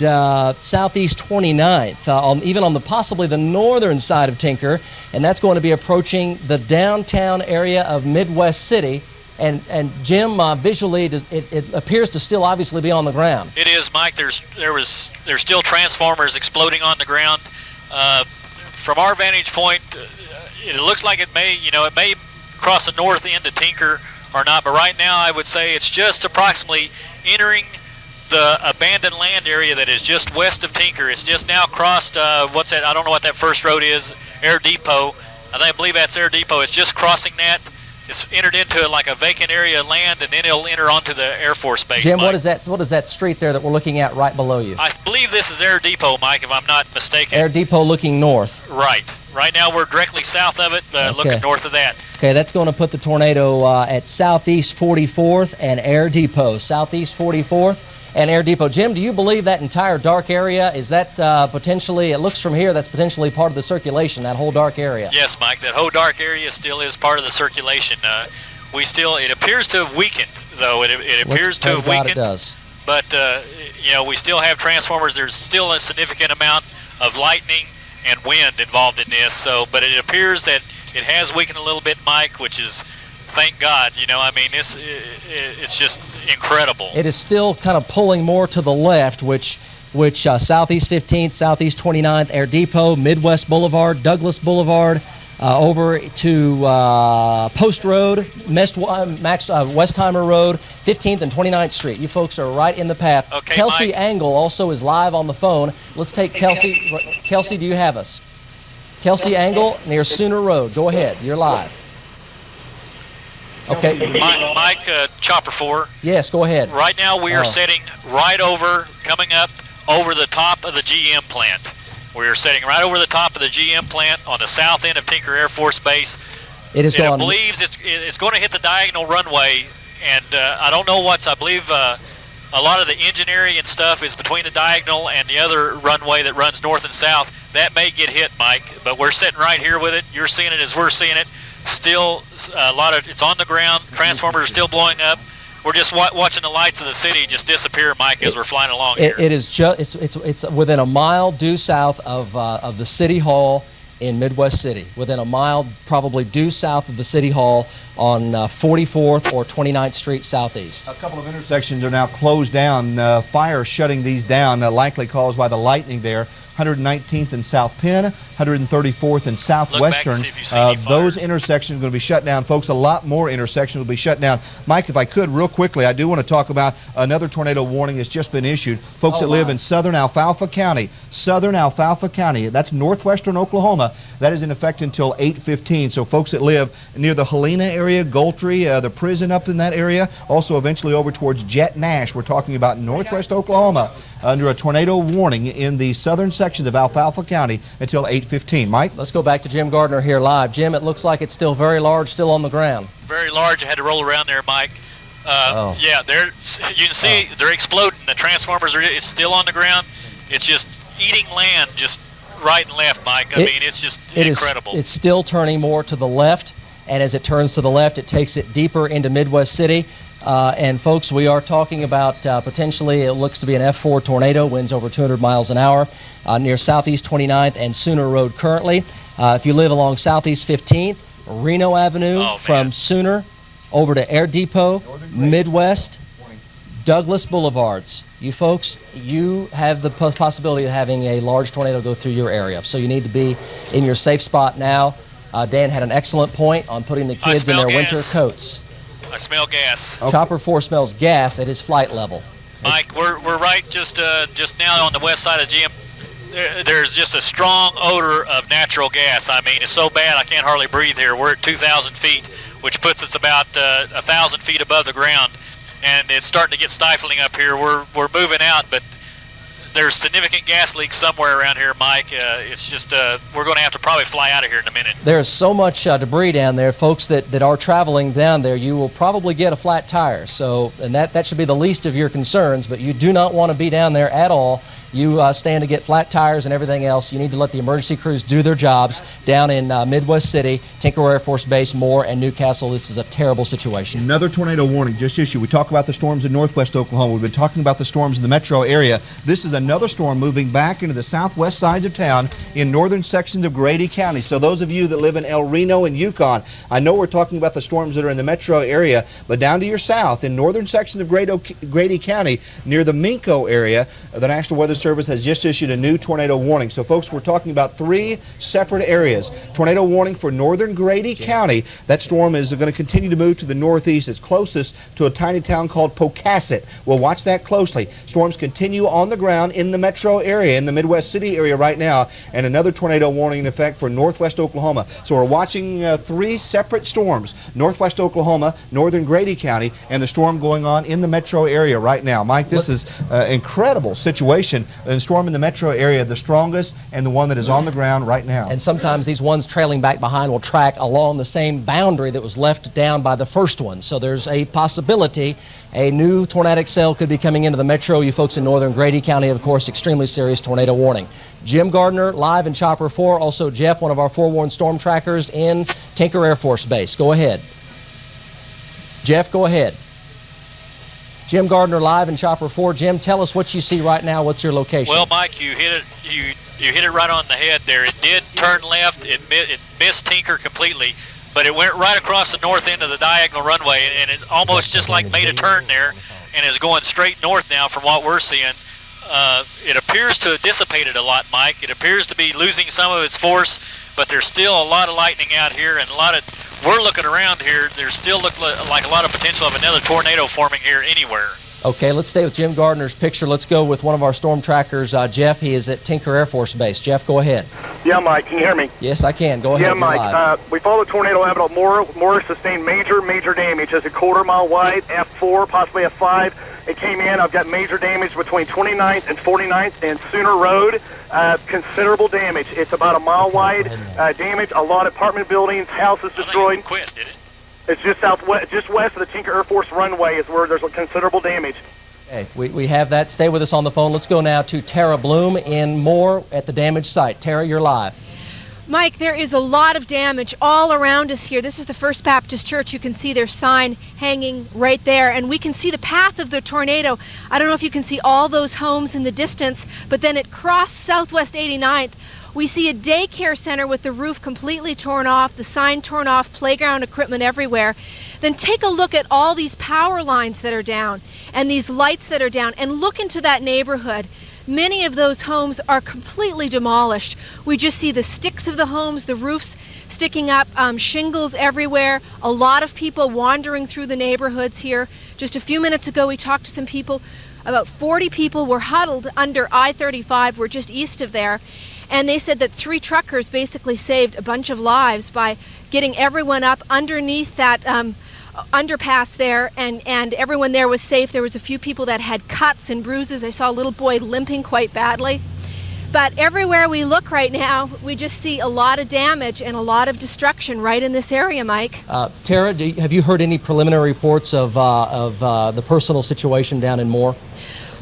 southeast 29th, even on possibly the northern side of Tinker, and that's going to be approaching the downtown area of Midwest City. And Jim, visually, it appears to still obviously be on the ground. It is, Mike. There's still transformers exploding on the ground. From our vantage point, it looks like it may cross the north end of Tinker or not, but right now I would say it's just approximately entering the abandoned land area that is just west of Tinker. It's just now crossed, what's that? I don't know what that first road is, Air Depot. I believe that's Air Depot. It's just crossing that. It's entered into like a vacant area of land, and then it'll enter onto the Air Force Base. Jim, Mike. what is that street there that we're looking at right below you? I believe this is Air Depot, Mike, if I'm not mistaken. Air Depot looking north. Right. Right now we're directly south of it, looking north of that. Okay, that's going to put the tornado at southeast 44th and Air Depot. Southeast 44th and Air Depot. Jim, do you believe that entire dark area, is that potentially, it looks from here, that's potentially part of the circulation, that whole dark area? Yes, Mike, that whole dark area still is part of the circulation. It appears to have weakened, though. It appears to have weakened. It does. But, we still have transformers. There's still a significant amount of lightning and wind involved in this. But it appears that it has weakened a little bit, Mike, which is, thank God. It's just incredible. It is still kind of pulling more to the left, which southeast 15th, southeast 29th, Air Depot, Midwest Boulevard, Douglas Boulevard, over to Post Road, Westheimer Road, 15th and 29th Street. You folks are right in the path. Okay, Kelsey Mike. Angle also is live on the phone. Let's take Kelsey. Kelsey, do you have us? Kelsey Angle near Sooner Road. Go ahead. You're live. Okay. Mike, Chopper 4. Yes, go ahead. Right now we are sitting coming up over the top of the GM plant. We are sitting right over the top of the GM plant on the south end of Tinker Air Force Base. It believes it's going to hit the diagonal runway, and I don't know I believe a lot of the engineering and stuff is between the diagonal and the other runway that runs north and south. That may get hit, Mike, but we're sitting right here with it. You're seeing it as we're seeing it. Still, it's on the ground. Transformers are still blowing up. We're just watching the lights of the city just disappear, Mike, as we're flying along here. It is it's within a mile due south of the City Hall in Midwest City. Within a mile, probably due south of the City Hall on 44th or 29th Street Southeast. A couple of intersections are now closed down. Fire shutting these down, likely caused by the lightning there. 119th and South Penn, 134th and Southwestern. Those intersections are going to be shut down, folks. A lot more intersections will be shut down. Mike, if I could, real quickly, I do want to talk about another tornado warning that's just been issued. Folks that live in southern Alfalfa County, that's northwestern Oklahoma, That is in effect until 8:15. So folks that live near the Helena area, Goltry, the prison up in that area, also eventually over towards Jet Nash. We're talking about northwest Oklahoma under a tornado warning in the southern sections of Alfalfa County until 8:15. Mike? Let's go back to Jim Gardner here live. Jim, it looks like it's still very large, still on the ground. Very large. I had to roll around there, Mike. Yeah, you can see they're exploding. The transformers it's still on the ground. It's just eating land just right and left, Mike. I mean, it's just incredible. It's still turning more to the left, and as it turns to the left, it takes it deeper into Midwest City. And folks, we are talking about potentially, it looks to be an F4 tornado, winds over 200 miles an hour near Southeast 29th and Sooner Road currently. If you live along Southeast 15th, Reno Avenue from Sooner over to Air Depot, Midwest, Douglas Boulevards. You folks, you have the possibility of having a large tornado go through your area. So you need to be in your safe spot now. Dan had an excellent point on putting the kids in their winter coats. I smell gas. Chopper 4 smells gas at his flight level. Mike, we're right just now on the west side of Jim. There's just a strong odor of natural gas. I mean, it's so bad I can't hardly breathe here. We're at 2,000 feet, which puts us about 1,000 feet above the ground, and it's starting to get stifling up here. We're moving out, but there's significant gas leaks somewhere around here, Mike. It's just we're going to have to probably fly out of here in a minute. There's so much debris down there, folks that are traveling down there. You will probably get a flat tire. So, and that should be the least of your concerns. But you do not want to be down there at all. You stand to get flat tires and everything else. You need to let the emergency crews do their jobs down in Midwest City, Tinker Air Force Base, Moore, and Newcastle. This is a terrible situation. Another tornado warning just issued. We talk about the storms in northwest Oklahoma. We've been talking about the storms in the metro area. This is another storm moving back into the southwest sides of town in northern sections of Grady County. So those of you that live in El Reno and Yukon, I know we're talking about the storms that are in the metro area, but down to your south in northern sections of Grady County near the Minco area, the National Weather Service has just issued a new tornado warning. So folks, we're talking about 3 separate areas. Tornado warning for northern Grady County. That storm is going to continue to move to the northeast. It's closest to a tiny town called Pocasset. We'll watch that closely. Storms continue on the ground in the metro area, in the Midwest City area right now, and another tornado warning in effect for northwest Oklahoma. So we're watching 3 separate storms, northwest Oklahoma, northern Grady County, and the storm going on in the metro area right now. Mike, this is an incredible situation. The storm in the metro area, the strongest and the one that is on the ground right now. And sometimes these ones trailing back behind will track along the same boundary that was left down by the first one. So there's a possibility a new tornadic cell could be coming into the metro. You folks in northern Grady County, of course, extremely serious tornado warning. Jim Gardner live in Chopper 4. Also Jeff, one of our forewarned storm trackers in Tinker Air Force Base. Go ahead. Jeff, go ahead. Jim Gardner live in Chopper 4. Jim, tell us what you see right now. What's your location? Well, Mike, you hit it. You hit it right on the head there. It did turn left. It missed Tinker completely, but it went right across the north end of the diagonal runway, and it almost just like made a turn there, and is going straight north now from what we're seeing. It appears to have dissipated a lot, Mike. It appears to be losing some of its force, but there's still a lot of lightning out here, and we're looking around here. There's still like a lot of potential of another tornado forming here anywhere. Okay, let's stay with Jim Gardner's picture. Let's go with one of our storm trackers, Jeff. He is at Tinker Air Force Base. Jeff, go ahead. Yeah, Mike, can you hear me? Yes, I can. Go ahead. Yeah, Mike, we followed tornado avenue. Moore sustained major damage. It's a quarter-mile wide, F4, possibly F5. It came in. I've got major damage between 29th and 49th and Sooner Road. Considerable damage. It's about a mile wide damage. A lot of apartment buildings, houses destroyed. Quit, did it? It's just southwest, just west of the Tinker Air Force runway is where there's considerable damage. Okay, we have that. Stay with us on the phone. Let's go now to Tara Bloom in Moore at the damaged site. Tara, you're live. Mike, there is a lot of damage all around us here. This is the First Baptist Church. You can see their sign hanging right there, and we can see the path of the tornado. I don't know if you can see all those homes in the distance, but then it crossed Southwest 89th. We see a daycare center with the roof completely torn off, the sign torn off, playground equipment everywhere. Then take a look at all these power lines that are down and these lights that are down, and look into that neighborhood. Many of those homes are completely demolished. We just see the sticks of the homes, the roofs sticking up, shingles everywhere, a lot of people wandering through the neighborhoods here. Just a few minutes ago we talked to some people. About 40 people were huddled under I-35. We're just east of there. And they said that 3 truckers basically saved a bunch of lives by getting everyone up underneath that underpass there, and everyone there was safe. There was a few people that had cuts and bruises. I saw a little boy limping quite badly. But everywhere we look right now, we just see a lot of damage and a lot of destruction right in this area, Mike. Tara, have you heard any preliminary reports of the personal situation down in Moore?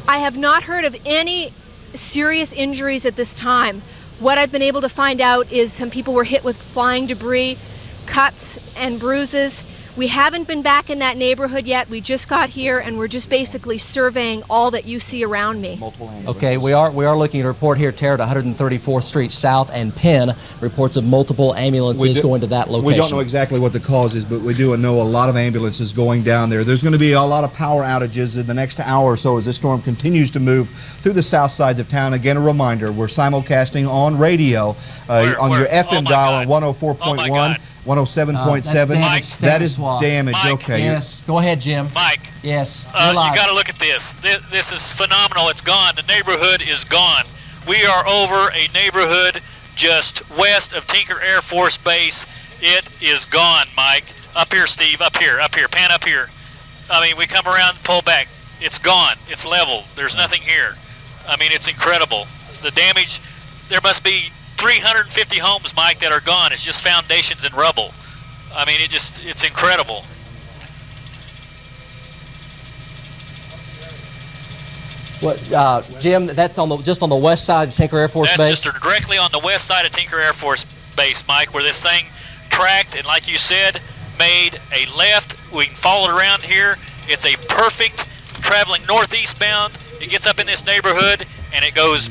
I have not heard of any serious injuries at this time. What I've been able to find out is some people were hit with flying debris, cuts and bruises. We haven't been back in that neighborhood yet. We just got here, and we're just basically surveying all that you see around me. Okay, we are looking at a report here, Tara, at 134th Street South and Penn. Reports of multiple ambulances going to that location. We don't know exactly what the cause is, but we do know a lot of ambulances going down there. There's going to be a lot of power outages in the next hour or so as this storm continues to move through the south sides of town. Again, a reminder, we're simulcasting on radio on your FM dial on 104.1. 107.7. That is damage. Mike, okay. Yes. Go ahead, Jim. Mike. Yes. You got to look at this. This is phenomenal. It's gone. The neighborhood is gone. We are over a neighborhood just west of Tinker Air Force Base. It is gone, Mike. Up here, Steve. Up here. Up here. Pan up here. I mean, we come around and pull back. It's gone. It's leveled. There's nothing here. I mean, it's incredible. The damage, there must be 350 homes, Mike, that are gone. It's just foundations and rubble. I mean, it's incredible. What, Jim? That's just on the west side of Tinker Air Force Base. That's just directly on the west side of Tinker Air Force Base, Mike, where this thing tracked and, like you said, made a left. We can follow it around here. It's a perfect traveling northeast bound. It gets up in this neighborhood and it goes,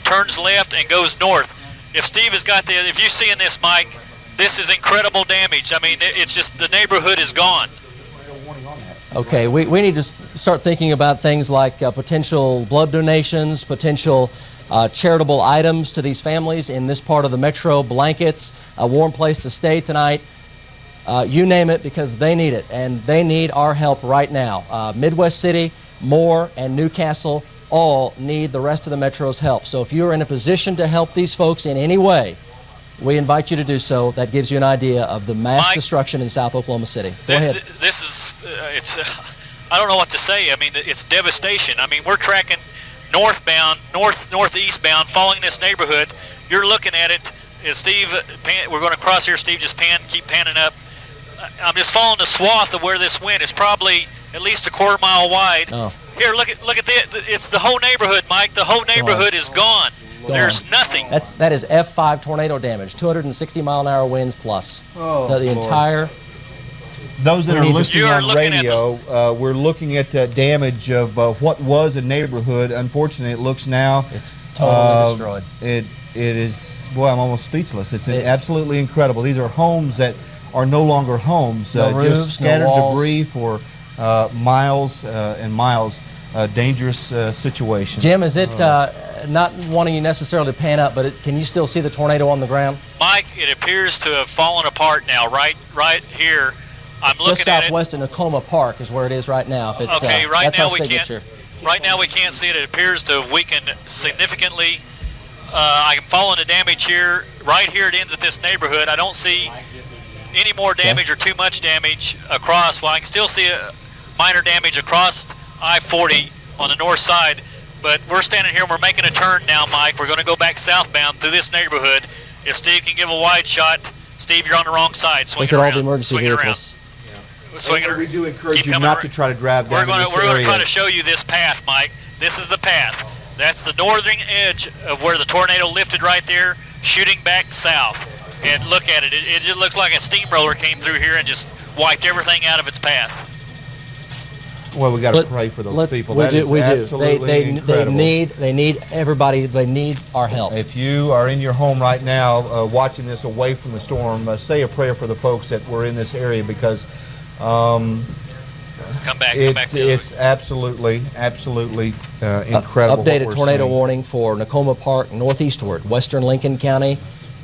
turns left and goes north. If Steve has got if you see in this, Mike, this is incredible damage. I mean, it's just the neighborhood is gone. Okay, we need to start thinking about things like potential blood donations, potential charitable items to these families in this part of the metro, blankets, a warm place to stay tonight, you name it, because they need it, and they need our help right now. Midwest City, Moore, and Newcastle all need the rest of the metro's help. So if you're in a position to help these folks in any way, we invite you to do so. That gives you an idea of the mass destruction in South Oklahoma City. Go ahead. This is, I don't know what to say. I mean, it's devastation. I mean, we're tracking northbound, northeast bound, following this neighborhood. You're looking at it, as Steve, we're going to cross here, Steve, just keep panning up. I'm just following the swath of where this went. It's probably at least a quarter mile wide. Oh. Here, look at this. It's the whole neighborhood, Mike. The whole neighborhood is gone. There's nothing. That is F5 tornado damage, 260-mile-an-hour winds plus. The entire. Those that are listening on radio, we're looking at damage of what was a neighborhood. Unfortunately, it looks now it's totally destroyed. It is. Boy, I'm almost speechless. It's absolutely incredible. These are homes that are no longer homes. No roofs, just scattered no debris for miles and miles. Dangerous situation. Jim, is it not wanting you necessarily to pan up, but can you still see the tornado on the ground? Mike, it appears to have fallen apart now. Right here, I'm looking just at it. southwest of Nakoma Park is where it is right now. If it's, okay, right that's now our we signature. can't. Right now we can't see it. It appears to have weakened significantly. I am following the damage here. Right here, it ends at this neighborhood. I don't see any more damage or too much damage across. Well, I can still see a minor damage across I-40 on the north side, but we're standing here and we're making a turn now, Mike. We're going to go back southbound through this neighborhood. If Steve can give a wide shot, Steve, you're on the wrong side. Swing Look at all the emergency vehicles. We do encourage you not to try to drive down this area. We're going to try to show you this path, Mike. This is the path. That's the northern edge of where the tornado lifted right there, shooting back south. And look at it. It just looks like a steamroller came through here and just wiped everything out of its path. Well, we got to pray for those people. We that do. is absolutely incredible. They need everybody. They need our help. If you are in your home right now, watching this away from the storm, say a prayer for the folks that were in this area, because it's absolutely incredible. Updated tornado warning for Nakoma Park northeastward, western Lincoln County,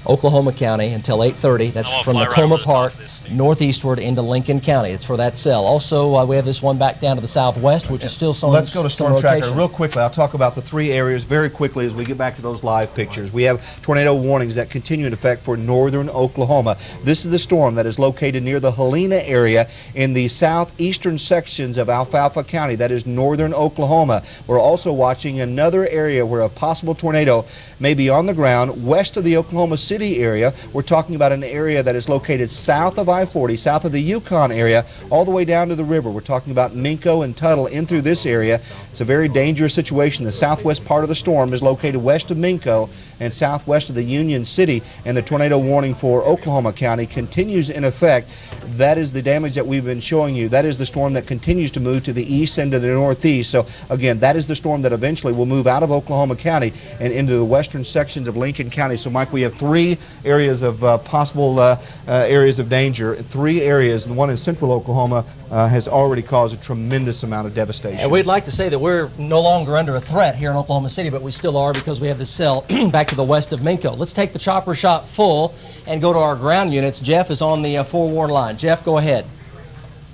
Oklahoma County until 8:30. That's from Nakoma Park northeastward into Lincoln County. It's for that cell. Also, we have this one back down to the southwest, which is still some Let's go to Storm Tracker rotation. real quickly. I'll talk about the 3 areas very quickly as we get back to those live pictures. We have tornado warnings that continue in effect for northern Oklahoma. This is the storm that is located near the Helena area in the southeastern sections of Alfalfa County. That is northern Oklahoma. We're also watching another area where a possible tornado may be on the ground west of the Oklahoma City area. We're talking about an area that is located south of I-40, south of the Yukon area, all the way down to the river. We're talking about Minco and Tuttle in through this area. It's a very dangerous situation. The southwest part of the storm is located west of Minco and southwest of the Union City, and the tornado warning for Oklahoma County continues in effect. That is the damage that we've been showing you. That is the storm that continues to move to the east and to the northeast. So again, that is the storm that eventually will move out of Oklahoma County and into the western sections of Lincoln County. So Mike, we have 3 areas of possible areas of danger. 3 areas, the one in central Oklahoma has already caused a tremendous amount of devastation. And we'd like to say that we're no longer under a threat here in Oklahoma City, but we still are because we have this cell back to the west of Minco. Let's take the chopper shot full and go to our ground units. Jeff is on the forewarn line. Jeff, go ahead.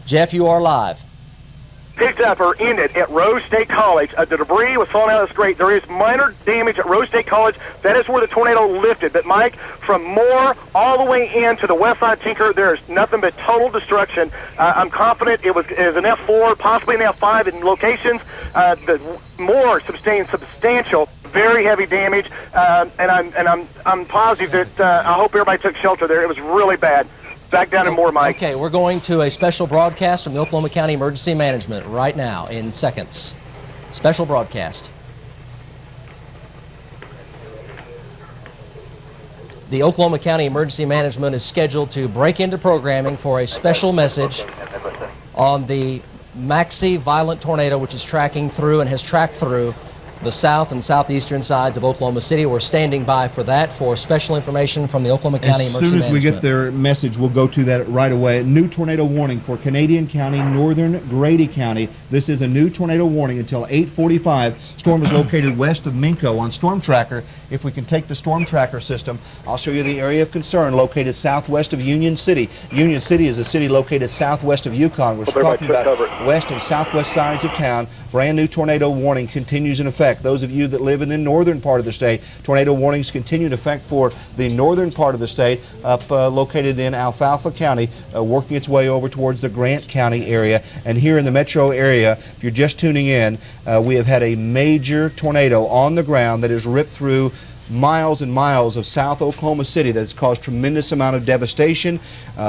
Jeff, you are live. Picked up or ended at Rose State College. The debris was falling out of the grate. There is minor damage at Rose State College. That is where the tornado lifted. But, Mike, from Moore all the way in to the west side of Tinker, there is nothing but total destruction. I'm confident it was an F4, possibly an F5 in locations. The Moore sustained substantial, very heavy damage, and I'm positive that I hope everybody took shelter there. It was really bad. Back down in Moore, Mike. Okay, we're going to a special broadcast from the Oklahoma County Emergency Management right now in seconds. Special broadcast. The Oklahoma County Emergency Management is scheduled to break into programming for a special message on the Maxie violent tornado, which is tracking through and has tracked through the south and southeastern sides of Oklahoma City. We're standing by for that for special information from the Oklahoma County Emergency Management. As soon as we get their message, we'll go to that right away. New tornado warning for Canadian County, northern Grady County. This is a new tornado warning until 8:45. Storm is located west of Minco on Storm Tracker. If we can take the Storm Tracker system, I'll show you the area of concern located southwest of Union City. Union City is a city located southwest of Yukon. We're talking about west and southwest sides of town. Brand new tornado warning continues in effect. Those of you that live in the northern part of the state, tornado warnings continue in effect for the northern part of the state, up located in Alfalfa County, working its way over towards the Grant County area. And here in the metro area, if you're just tuning in, we have had a major tornado on the ground that has ripped through miles and miles of South Oklahoma City that's caused tremendous amount of devastation.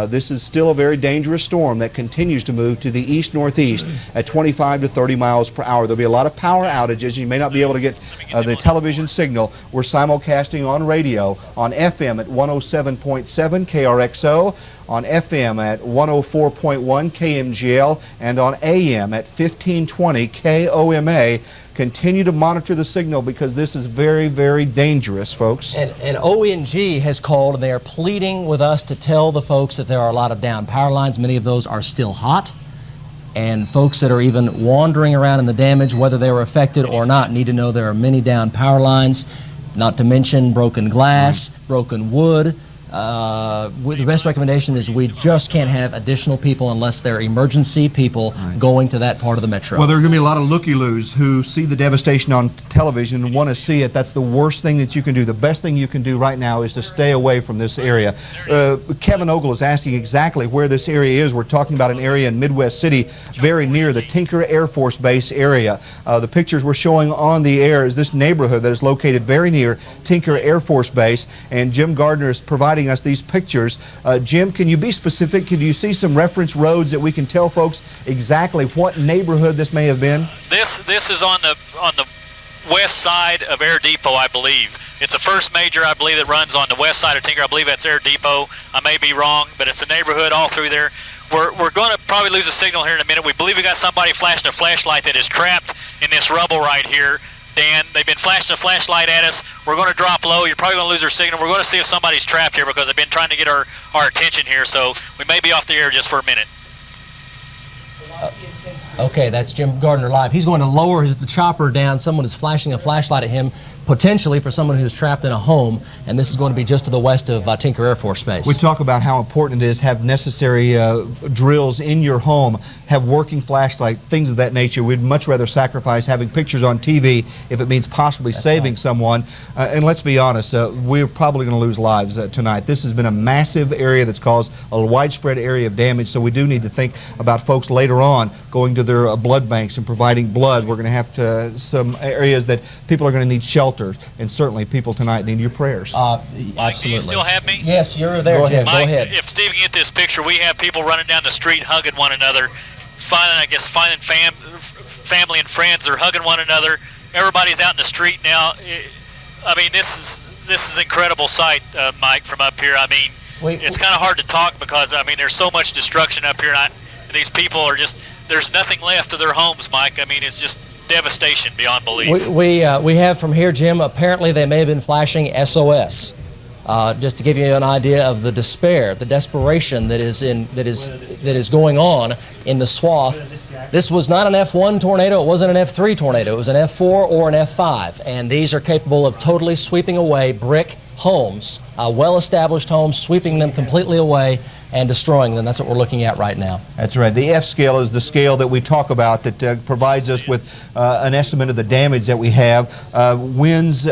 This is still a very dangerous storm that continues to move to the east-northeast at 25 to 30 miles per hour. There'll be a lot of power outages. You may not be able to get the television signal. We're simulcasting on radio on FM at 107.7 KRXO, on FM at 104.1 KMGL, and on AM at 1520 KOMA. Continue to monitor the signal because this is very, very dangerous, folks. And ONG has called, and they are pleading with us to tell the folks that there are a lot of down power lines. Many of those are still hot. And folks that are even wandering around in the damage, whether they were affected or not, need to know there are many down power lines, not to mention broken glass, broken wood. The best recommendation is we just can't have additional people unless they're emergency people going to that part of the metro. Well, there are going to be a lot of looky-loos who see the devastation on television and want to see it. That's the worst thing that you can do. The best thing you can do right now is to stay away from this area. Kevin Ogle is asking exactly where this area is. We're talking about an area in Midwest City very near the Tinker Air Force Base area. The pictures we're showing on the air is this neighborhood that is located very near Tinker Air Force Base, and Jim Gardner is providing us these pictures. Jim, can you be specific? Can you see some reference roads that we can tell folks exactly what neighborhood this may have been? This is on the west side of Air Depot, I believe. It's the first major, I believe, that runs on the west side of Tinker. I believe that's Air Depot. I may be wrong, but it's a neighborhood all through there. We're going to probably lose a signal here in a minute. We believe we got somebody flashing a flashlight that is trapped in this rubble right here. Dan, they've been flashing a flashlight at us. We're going to drop low. You're probably going to lose our signal. We're going to see if somebody's trapped here because they've been trying to get our attention here. So we may be off the air just for a minute. Okay, that's Jim Gardner live. He's going to lower the chopper down. Someone is flashing a flashlight at him, potentially for someone who's trapped in a home, and this is going to be just to the west of Tinker Air Force Base. We talk about how important it is to have necessary drills in your home, have working flashlight, things of that nature. We'd much rather sacrifice having pictures on TV if it means possibly saving someone. And let's be honest, we're probably going to lose lives tonight. This has been a massive area that's caused a widespread area of damage, so we do need to think about folks later on going to their blood banks and providing blood. We're going to have some areas that people are going to need shelter, and certainly people tonight need your prayers. Mike, do you still have me? Yes, you're there, Jim. Mike, go ahead. If Steve can get this picture, we have people running down the street hugging one another, finding family and friends. They're hugging one another. Everybody's out in the street now. I mean, this is an incredible sight, Mike, from up here. I mean, it's kind of hard to talk because, I mean, there's so much destruction up here, and these people are just, there's nothing left of their homes, Mike. I mean, it's just devastation beyond belief. We have from here, Jim, apparently they may have been flashing SOS. Just to give you an idea of the despair, the desperation that is going on in the swath. This was not an F1 tornado, it wasn't an F3 tornado, it was an F4 or an F5, and these are capable of totally sweeping away brick homes, well-established homes, sweeping them completely away and destroying them. That's what we're looking at right now. That's right. The F scale is the scale that we talk about that provides us with an estimate of the damage that we have. Winds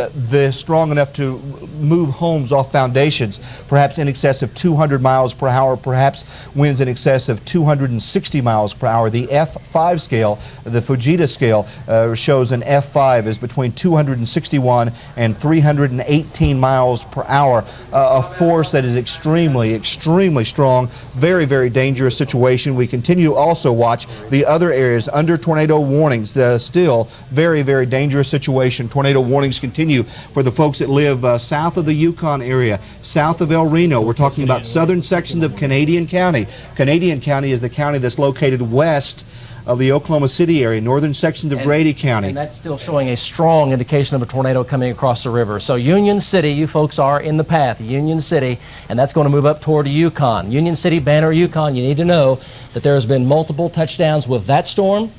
strong enough to move homes off foundations, perhaps in excess of 200 miles per hour, perhaps winds in excess of 260 miles per hour. The F5 scale, the Fujita scale, shows an F5 is between 261 and 318 miles per hour. A force that is extremely, extremely strong. Very, very dangerous situation. We continue to also watch the other areas under tornado warnings. Still very, very dangerous situation. Tornado warnings continue for the folks that live south of the Yukon area, south of El Reno. We're talking about southern sections of Canadian County. Canadian County is the county that's located west of the Oklahoma City area, northern sections of Grady County. And that's still showing a strong indication of a tornado coming across the river. So Union City, you folks are in the path, Union City, and that's going to move up toward Yukon. Union City, Banner, Yukon, you need to know that there has been multiple touchdowns with that storm,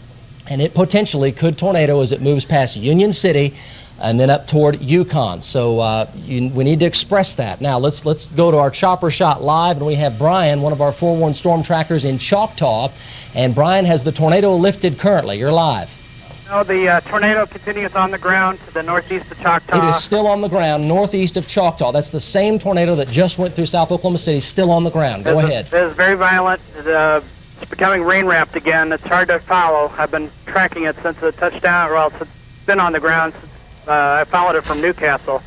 and it potentially could tornado as it moves past Union City and then up toward Yukon. So we need to express that. Now let's go to our chopper shot live, and we have Brian, one of our forewarned storm trackers in Choctaw, and Brian has the tornado lifted currently. You're live. No, the tornado continues on the ground to the northeast of Choctaw. It is still on the ground northeast of Choctaw. That's the same tornado that just went through South Oklahoma City, still on the ground. Go ahead. It is very violent. It's becoming rain-wrapped again. It's hard to follow. I've been tracking it since the touchdown. Well, it's been on the ground since I followed it from Newcastle.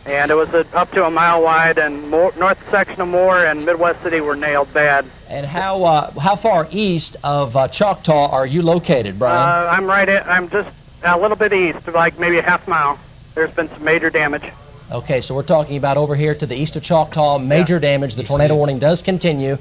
And it was up to a mile wide, and north section of Moore and Midwest City were nailed bad. And how far east of Choctaw are you located, Brian? I'm just a little bit east, like maybe a half mile. There's been some major damage. Okay, so we're talking about over here to the east of Choctaw, major damage. The tornado warning does continue.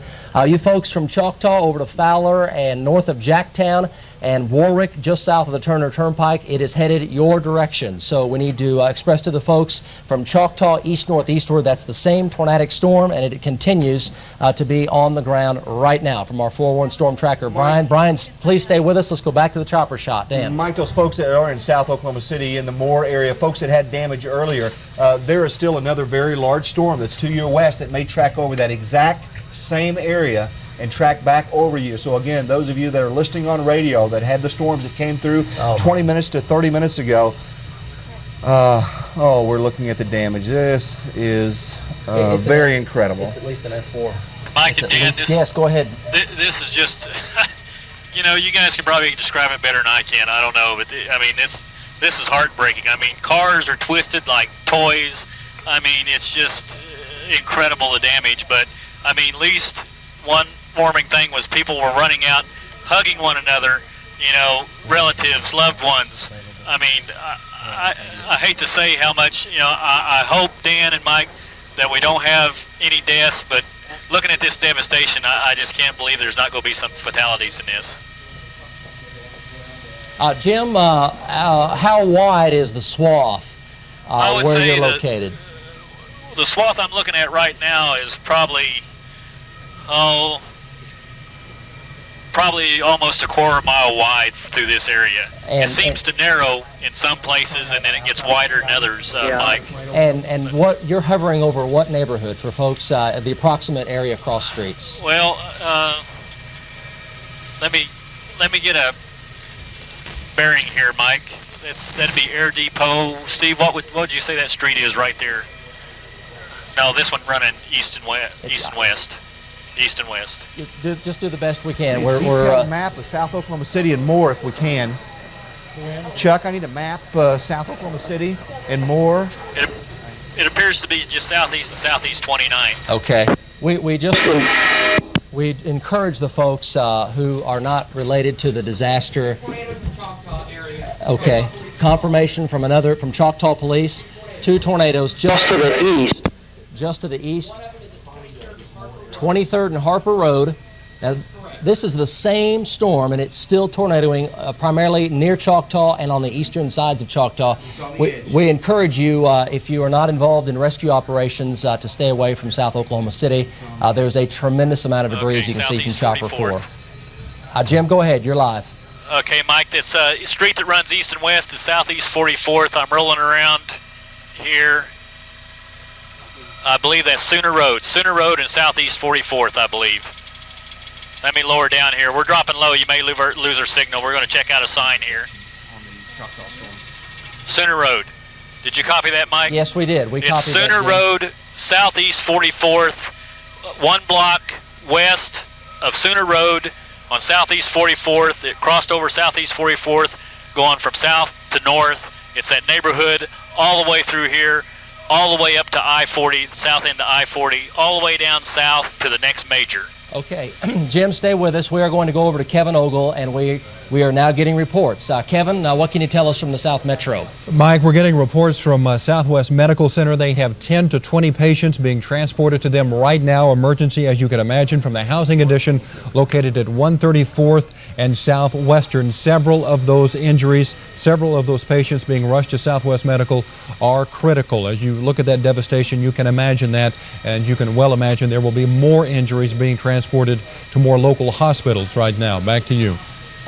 You folks from Choctaw over to Fowler and north of Jacktown and Warwick, just south of the Turner Turnpike, it is headed your direction. So we need to express to the folks from Choctaw east-northeastward, that's the same tornadic storm, and it continues to be on the ground right now. From our forewarned storm tracker, Brian. Brian, please stay with us. Let's go back to the chopper shot. Dan. Mike, those folks that are in South Oklahoma City, in the Moore area, folks that had damage earlier, there is still another very large storm that's to your west that may track over that exact same area and track back over you. So again, those of you that are listening on radio that had the storms that came through 20 minutes to 30 minutes ago, we're looking at the damage. This is very incredible. It's at least an F4. Mike and Dan, yes, go ahead. This is just, you know, you guys can probably describe it better than I can. I don't know, but I mean, this is heartbreaking. I mean, cars are twisted like toys. I mean, it's just incredible, the damage. But I mean, at least one warming thing was people were running out, hugging one another, you know, relatives, loved ones. I mean, I hate to say how much, you know, I hope, Dan and Mike, that we don't have any deaths, but looking at this devastation, I just can't believe there's not going to be some fatalities in this. Jim, how wide is the swath where you're located? The swath I'm looking at right now is probably, probably almost a quarter mile wide through this area. And, it seems to narrow in some places, and then it gets wider in others, Mike. And what you're hovering over what neighborhood for folks, the approximate area across streets? Well, let me get a bearing here, Mike. That'd be Air Depot. Steve, what would you say that street is right there? No, this one running east and west. East and west. Just do the best we can. We're a map of South Oklahoma City and more, if we can. Chuck, I need a map South Oklahoma City and more. It appears to be just southeast and southeast 29. Okay. We encourage the folks who are not related to the disaster. Okay. Confirmation from Choctaw Police. 2 tornadoes just to the east. Just to the east. 23rd and Harper Road. Now, this is the same storm, and it's still tornadoing primarily near Choctaw and on the eastern sides of Choctaw. We encourage you, if you are not involved in rescue operations, to stay away from South Oklahoma City. There's a tremendous amount of debris, as you can see from Chopper 4. Jim, go ahead. You're live. Okay, Mike, this street that runs east and west is southeast 44th. I'm rolling around here. I believe that's Sooner Road and southeast 44th, I believe. Let me lower down here. We're dropping low. You may lose our signal. We're going to check out a sign here. Sooner Road. Did you copy that, Mike? Yes, we did. We copied that. It's Sooner Road, southeast 44th, 1 block west of Sooner Road on southeast 44th. It crossed over southeast 44th, going from south to north. It's that neighborhood all the way through here, all the way up to I-40, south end to I-40, all the way down south to the next major. Okay, Jim, stay with us. We are going to go over to Kevin Ogle, and we are now getting reports. Kevin, what can you tell us from the South Metro? Mike, we're getting reports from Southwest Medical Center. They have 10 to 20 patients being transported to them right now. Emergency, as you can imagine, from the housing addition located at 134th and Southwestern. Several of those injuries, several of those patients being rushed to Southwest Medical are critical. As you look at that devastation, you can imagine that, and you can well imagine there will be more injuries being transported to more local hospitals right now. Back to you.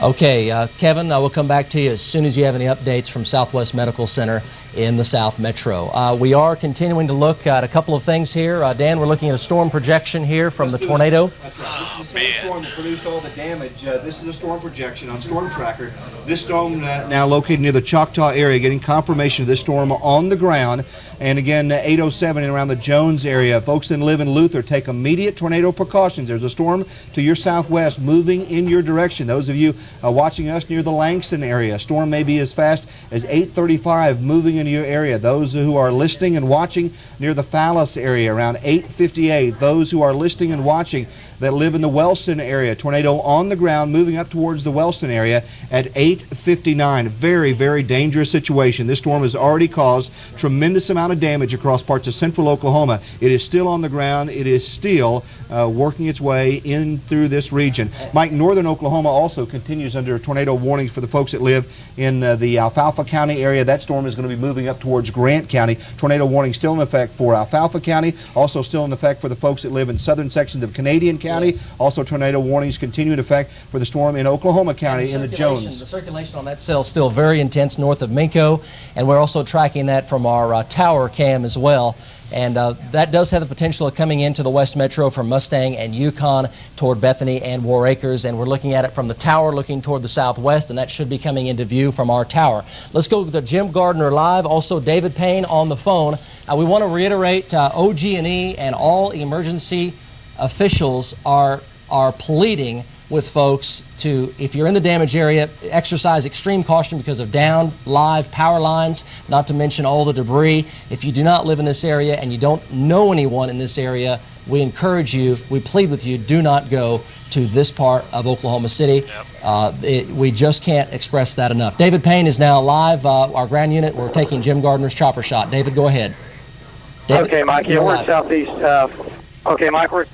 Okay, Kevin, we'll come back to you as soon as you have any updates from Southwest Medical Center in the South Metro. We are continuing to look at a couple of things here. Dan, we're looking at a storm projection here from the tornado. That's right. This is the same storm that produced all the damage. This is a storm projection on Storm Tracker. This storm now located near the Choctaw area, getting confirmation of this storm on the ground. And again, 807 and around the Jones area. Folks that live in Luther, take immediate tornado precautions. There's a storm to your southwest moving in your direction. Those of you watching us near the Langston area, storm may be as fast as 835 moving into your area. Those who are listening and watching near the Fallis area around 858. Those who are listening and watching that live in the Wellston area, tornado on the ground moving up towards the Wellston area at 8:59. Very, very dangerous situation. This storm has already caused tremendous amount of damage across parts of central Oklahoma. It is still on the ground. It is still working its way in through this region. Mike, northern Oklahoma also continues under tornado warnings for the folks that live in the Alfalfa County area. That storm is going to be moving up towards Grant County. Tornado warning still in effect for Alfalfa County. Also still in effect for the folks that live in southern sections of Canadian County. Also tornado warnings continue in effect for the storm in Oklahoma County in the Jones. The circulation on that cell is still very intense north of Minco, and we're also tracking that from our tower cam as well. And that does have the potential of coming into the West Metro from Mustang and Yukon toward Bethany and War Acres. And we're looking at it from the tower looking toward the southwest, and that should be coming into view from our tower. Let's go to Jim Gardner live, also David Payne on the phone. We want to reiterate OG&E and all emergency officials are pleading with folks to, if you're in the damage area, exercise extreme caution because of downed live power lines, not to mention all the debris. If you do not live in this area and you don't know anyone in this area, we encourage you, we plead with you, do not go to this part of Oklahoma City. We just can't express that enough. David Payne is now live, our ground unit. We're taking Jim Gardner's chopper shot. David, go ahead. David, okay, Mike, yeah, we're southeast. Okay, Mike, we're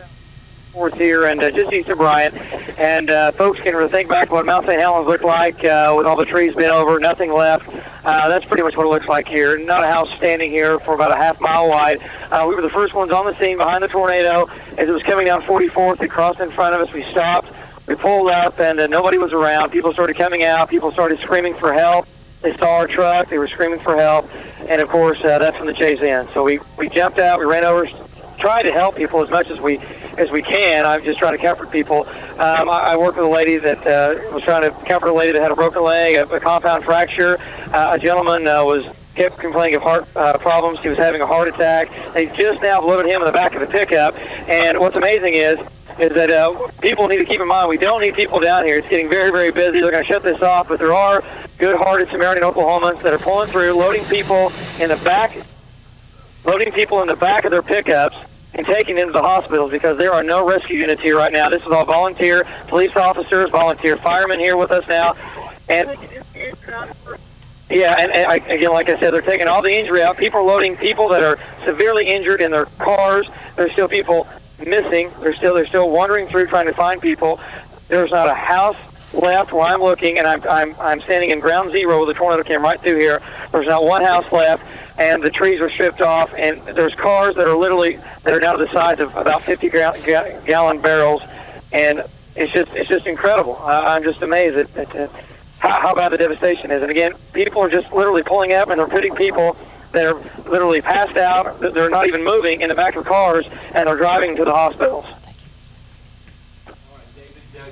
here and just east of Bryant, and folks can think back what Mount St. Helens looked like with all the trees bent over, nothing left. That's pretty much what it looks like here. Not a house standing here for about a half-mile wide. We were the first ones on the scene behind the tornado. As it was coming down 44th, it crossed in front of us. We stopped. We pulled up, and nobody was around. People started coming out. People started screaming for help. They saw our truck. They were screaming for help. And, of course, that's when the chase ends. So we jumped out. We ran over, tried to help people as much as we can. I'm just trying to comfort people. I worked with a lady that was trying to comfort a lady that had a broken leg, a compound fracture. A gentleman kept complaining of heart problems. He was having a heart attack. They just now loaded him in the back of the pickup. And what's amazing is that people need to keep in mind, we don't need people down here. It's getting very, very busy. They're going to shut this off, but there are good-hearted Samaritan Oklahomans that are pulling through, loading people in the back of their pickups and taking them to the hospitals, because there are no rescue units here right now. This is all volunteer police officers, volunteer firemen here with us now. And yeah, and again, like I said, they're taking all the injury out. People are loading people that are severely injured in their cars. There's still people missing. They're still wandering through trying to find people. There's not a house left where I'm looking, and I'm standing in ground zero with the tornado came right through here. There's not one house left, and the trees are stripped off, and there's cars that are down to the size of about 50-gallon barrels, and it's just incredible. I'm just amazed at how bad the devastation is. And again, people are just literally pulling up, and they're putting people that are literally passed out, they're not even moving, in the back of cars, and they're driving to the hospitals.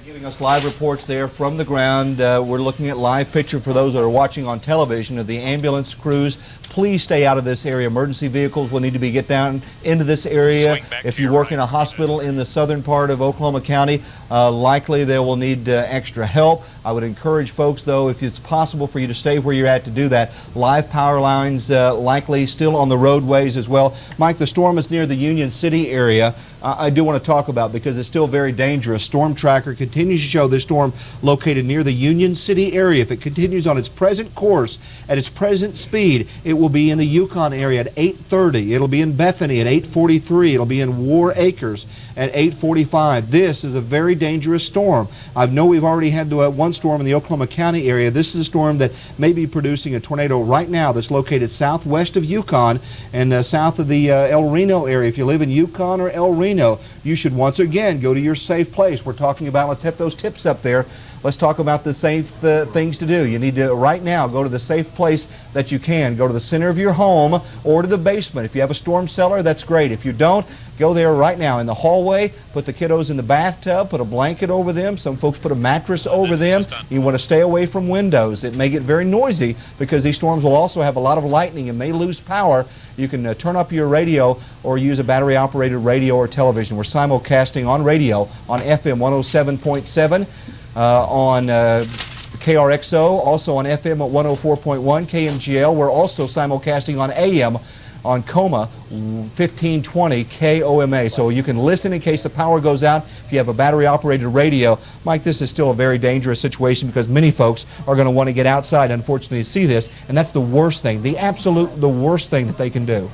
Giving us live reports there from the ground. We're looking at live picture for those that are watching on television of the ambulance crews. Please stay out of this area. Emergency vehicles will need to get down into this area. If you work in a hospital in the southern part of Oklahoma County, likely they will need extra help. I would encourage folks, though, if it's possible for you to stay where you're at, to do that. Live power lines likely still on the roadways as well. Mike, the storm is near the Union City area. I do want to talk about, because it's still very dangerous. Storm Tracker continues to show this storm located near the Union City area. If it continues on its present course, at its present speed, it will be in the Yukon area at 8:30. It'll be in Bethany at 8:43. It'll be in War Acres at 8:45. This is a very dangerous storm. I know we've already had one storm in the Oklahoma County area. This is a storm that may be producing a tornado right now that's located southwest of Yukon and south of the El Reno area. If you live in Yukon or El Reno, you should once again go to your safe place. We're talking about, let's have those tips up there. Let's talk about the safe things to do. You need to, right now, go to the safe place that you can. Go to the center of your home or to the basement. If you have a storm cellar, that's great. If you don't, go there right now in the hallway. Put the kiddos in the bathtub. Put a blanket over them. Some folks put a mattress over them. You want to stay away from windows. It may get very noisy because these storms will also have a lot of lightning and may lose power. You can turn up your radio or use a battery-operated radio or television. We're simulcasting on radio on FM 107.7. On KRXO, also on FM at 104.1, KMGL. We're also simulcasting on AM on Coma 1520 KOMA. So you can listen in case the power goes out if you have a battery-operated radio. Mike, this is still a very dangerous situation because many folks are going to want to get outside, unfortunately, to see this, and that's the worst thing, the worst thing that they can do.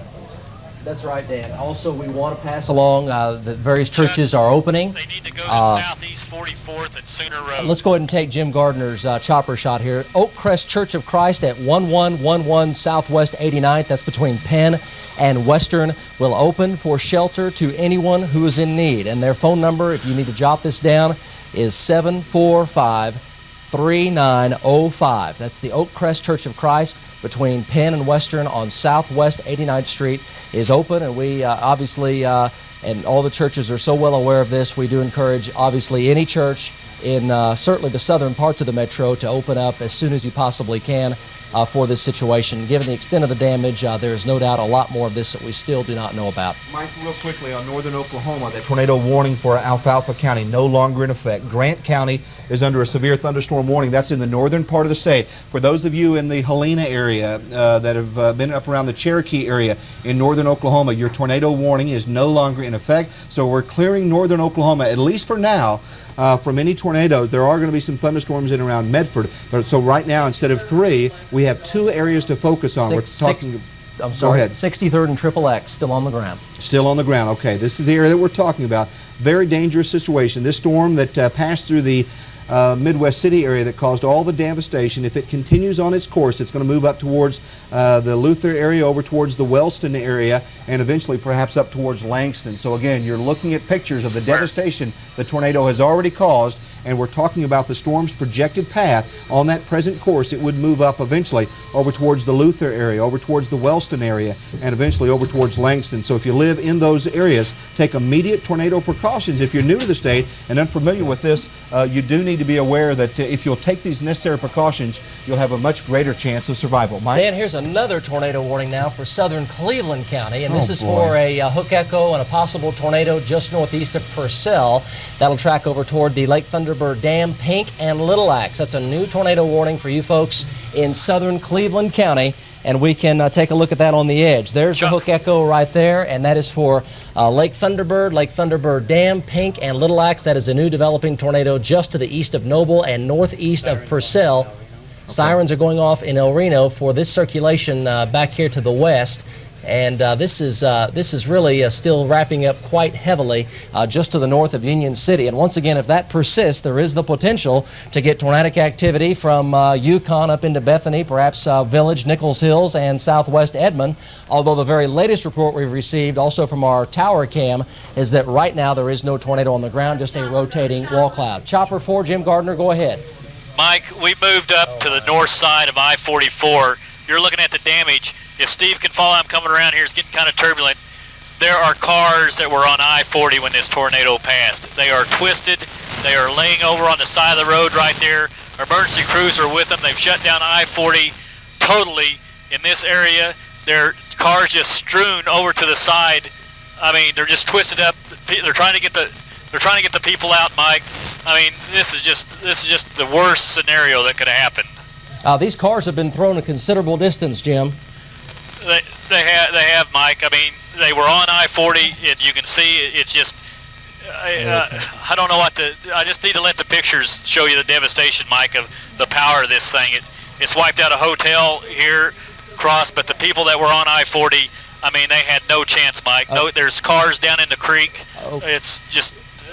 That's right, Dan. Also, we want to pass along that various churches are opening. They need to go to Southeast 44th and Sooner Road. Let's go ahead and take Jim Gardner's chopper shot here. Oak Crest Church of Christ at 1111 Southwest 89th. That's between Penn and Western. Will open for shelter to anyone who is in need. And their phone number, if you need to jot this down, is 745-3905. That's the Oak Crest Church of Christ between Penn and Western on Southwest 89th Street is open, and we obviously, and all the churches are so well aware of this, we do encourage obviously any church in certainly the southern parts of the metro to open up as soon as you possibly can for this situation. Given the extent of the damage, there's no doubt a lot more of this that we still do not know about. Mike, real quickly on northern Oklahoma, the tornado warning for Alfalfa County no longer in effect. Grant County is under a severe thunderstorm warning. That's in the northern part of the state. For those of you in the Helena area that have been up around the Cherokee area in northern Oklahoma, your tornado warning is no longer in effect. So we're clearing northern Oklahoma, at least for now, from any tornadoes. There are going to be some thunderstorms in around Medford, but so right now instead of 3, we have 2 areas to focus on. We're talking. I'm sorry. Go ahead. 63rd and Triple X still on the ground. Still on the ground. Okay, this is the area that we're talking about. Very dangerous situation. This storm that passed through the Midwest City area that caused all the devastation, if it continues on its course, it's going to move up towards the Luther area, over towards the Wellston area, and eventually perhaps up towards Langston. So again, you're looking at pictures of the devastation the tornado has already caused, and we're talking about the storm's projected path on that present course. It would move up eventually over towards the Luther area, over towards the Wellston area, and eventually over towards Langston. So if you live in those areas, take immediate tornado precautions. If you're new to the state and unfamiliar with this, you do need to be aware that if you'll take these necessary precautions, you'll have a much greater chance of survival. Mike? Dan, here's another tornado warning now for southern Cleveland County, and this is for a hook echo and a possible tornado just northeast of Purcell. That'll track over toward the Lake Thunderbird Dam, Pink, and Little Axe. That's a new tornado warning for you folks in southern Cleveland County, and we can take a look at that on the edge. There's the hook echo right there, and that is for Lake Thunderbird Dam, Pink, and Little Axe. That is a new developing tornado just to the east of Noble and northeast of Purcell. Sirens are going off in El Reno for this circulation back here to the west, and this is really still wrapping up quite heavily just to the north of Union City. And once again, if that persists, there is the potential to get tornadic activity from Yukon up into Bethany, perhaps Village, Nichols Hills, and southwest Edmond. Although the very latest report we've received, also from our tower cam, is that right now there is no tornado on the ground, just a rotating wall cloud. Chopper 4, Jim Gardner, go ahead. Mike, we moved up to the north side of I-44. You're looking at the damage. If Steve can follow, I'm coming around here. It's getting kind of turbulent. There are cars that were on I-40 when this tornado passed. They are twisted. They are laying over on the side of the road right there. Emergency crews are with them. They've shut down I-40 totally in this area. Their cars just strewn over to the side. I mean, they're just twisted up. They're trying to get the people out, Mike. I mean, this is just the worst scenario that could have happened. These cars have been thrown a considerable distance, Jim. They have, Mike. I mean, they were on I-40, and you can see it's just. I don't know what to. I just need to let the pictures show you the devastation, Mike, of the power of this thing. It's wiped out a hotel here across, but the people that were on I-40, I mean, they had no chance, Mike. No, there's cars down in the creek.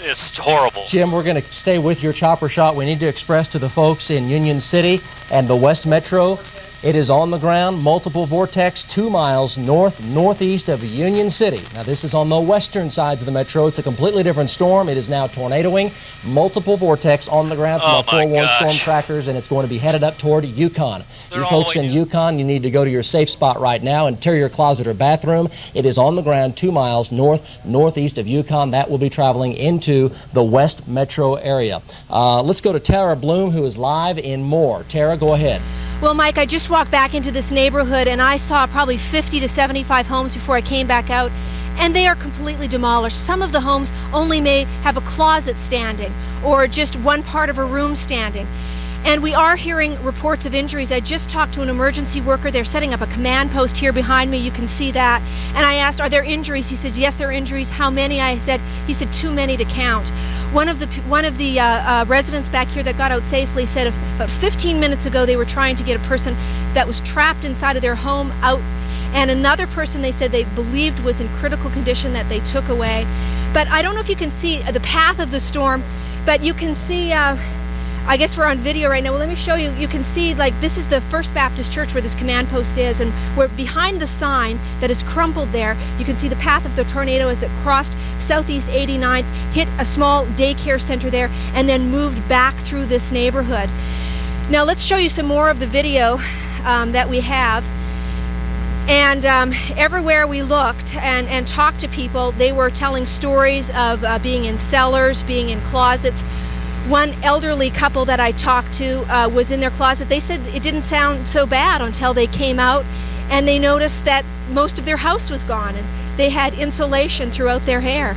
It's horrible. Jim, we're going to stay with your chopper shot. We need to express to the folks in Union City and the West Metro, it is on the ground, multiple vortex, 2 miles northeast of Union City. Now, this is on the western sides of the metro. It's a completely different storm. It is now tornadoing, multiple vortex on the ground from our forewarned storm trackers, and it's going to be headed up toward Yukon. You folks in Yukon, you need to go to your safe spot right now, interior closet or bathroom. It is on the ground 2 miles northeast of Yukon. That will be traveling into the West Metro area. Let's go to Tara Bloom, who is live in Moore. Tara, go ahead. Well, Mike, I just walked back into this neighborhood and I saw probably 50 to 75 homes before I came back out, and they are completely demolished. Some of the homes only may have a closet standing or just one part of a room standing. And we are hearing reports of injuries. I just talked to an emergency worker. They're setting up a command post here behind me. You can see that. And I asked, are there injuries? He says, yes, there are injuries. How many? He said, too many to count. One of the residents back here that got out safely said about 15 minutes ago they were trying to get a person that was trapped inside of their home out, and another person they said they believed was in critical condition that they took away. But I don't know if you can see the path of the storm, but you can see, I guess we're on video right now. Well, let me show you. You can see, like, this is the First Baptist Church where this command post is, and we're behind the sign that is crumpled there. You can see the path of the tornado as it crossed Southeast 89th, hit a small daycare center there, and then moved back through this neighborhood. Now let's show you some more of the video that we have. And everywhere we looked and talked to people, they were telling stories of being in cellars, being in closets. One elderly couple that I talked to was in their closet. They said it didn't sound so bad until they came out and they noticed that most of their house was gone and they had insulation throughout their hair.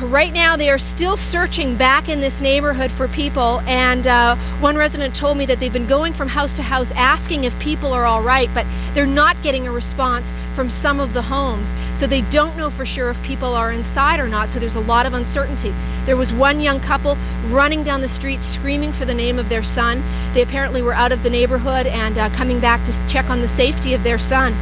Right now they are still searching back in this neighborhood for people, and one resident told me that they've been going from house to house asking if people are all right, but they're not getting a response from some of the homes, so they don't know for sure if people are inside or not, so there's a lot of uncertainty. There was one young couple running down the street screaming for the name of their son. They apparently were out of the neighborhood and coming back to check on the safety of their son.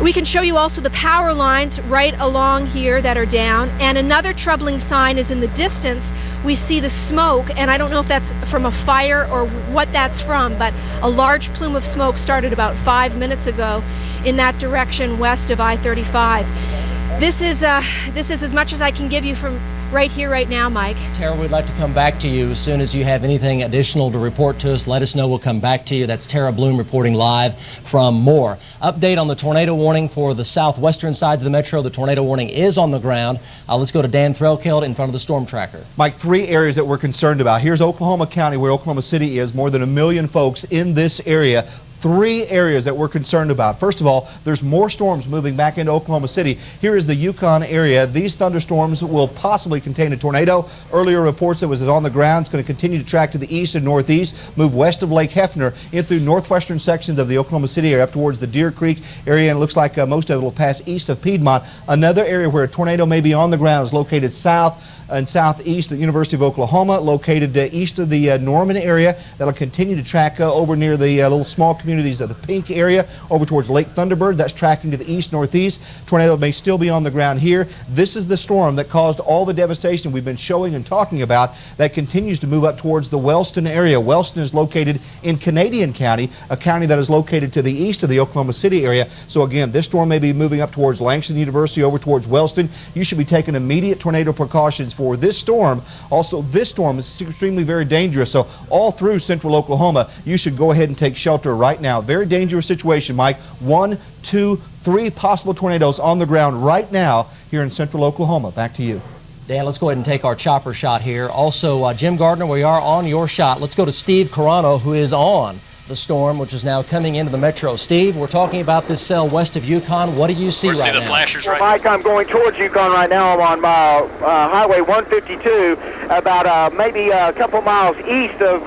We can show you also the power lines right along here that are down, and another troubling sign is in the distance. We see the smoke, and I don't know if that's from a fire or what that's from, but a large plume of smoke started about 5 minutes ago in that direction west of I-35. This is as much as I can give you from right here, right now, Mike. Tara, we'd like to come back to you as soon as you have anything additional to report to us. Let us know. We'll come back to you. That's Tara Bloom reporting live from Moore. Update on the tornado warning for the southwestern sides of the metro. The tornado warning is on the ground. Let's go to Dan Threlkeld in front of the storm tracker. Mike, 3 areas that we're concerned about. Here's Oklahoma County, where Oklahoma City is. More than 1 million folks in this area. 3 areas that we're concerned about. First of all, there's more storms moving back into Oklahoma City. Here is the Yukon area. These thunderstorms will possibly contain a tornado. Earlier reports it was on the ground. It's going to continue to track to the east and northeast, move west of Lake Hefner in through northwestern sections of the Oklahoma City area up towards the Deer Creek area, and it looks like most of it will pass east of Piedmont. Another area where a tornado may be on the ground is located south and southeast at the University of Oklahoma, located east of the Norman area. That'll continue to track over near the little small communities of the Pink area, over towards Lake Thunderbird. That's tracking to the east-northeast. Tornado may still be on the ground here. This is the storm that caused all the devastation we've been showing and talking about that continues to move up towards the Wellston area. Wellston is located in Canadian County, a county that is located to the east of the Oklahoma City area. So again, this storm may be moving up towards Langston University, over towards Wellston. You should be taking immediate tornado precautions for this storm. Also, this storm is extremely very dangerous, so all through central Oklahoma, you should go ahead and take shelter right now. Very dangerous situation, Mike. 1, 2, 3 possible tornadoes on the ground right now here in central Oklahoma. Back to you. Dan, let's go ahead and take our chopper shot here. Also, Jim Gardner, we are on your shot. Let's go to Steve Carano, who is on the storm, which is now coming into the metro. Steve, we're talking about this cell west of Yukon. What do you see right now? See the flashers right Mike, I'm going towards Yukon right now. I'm on Highway 152, about maybe a couple miles east of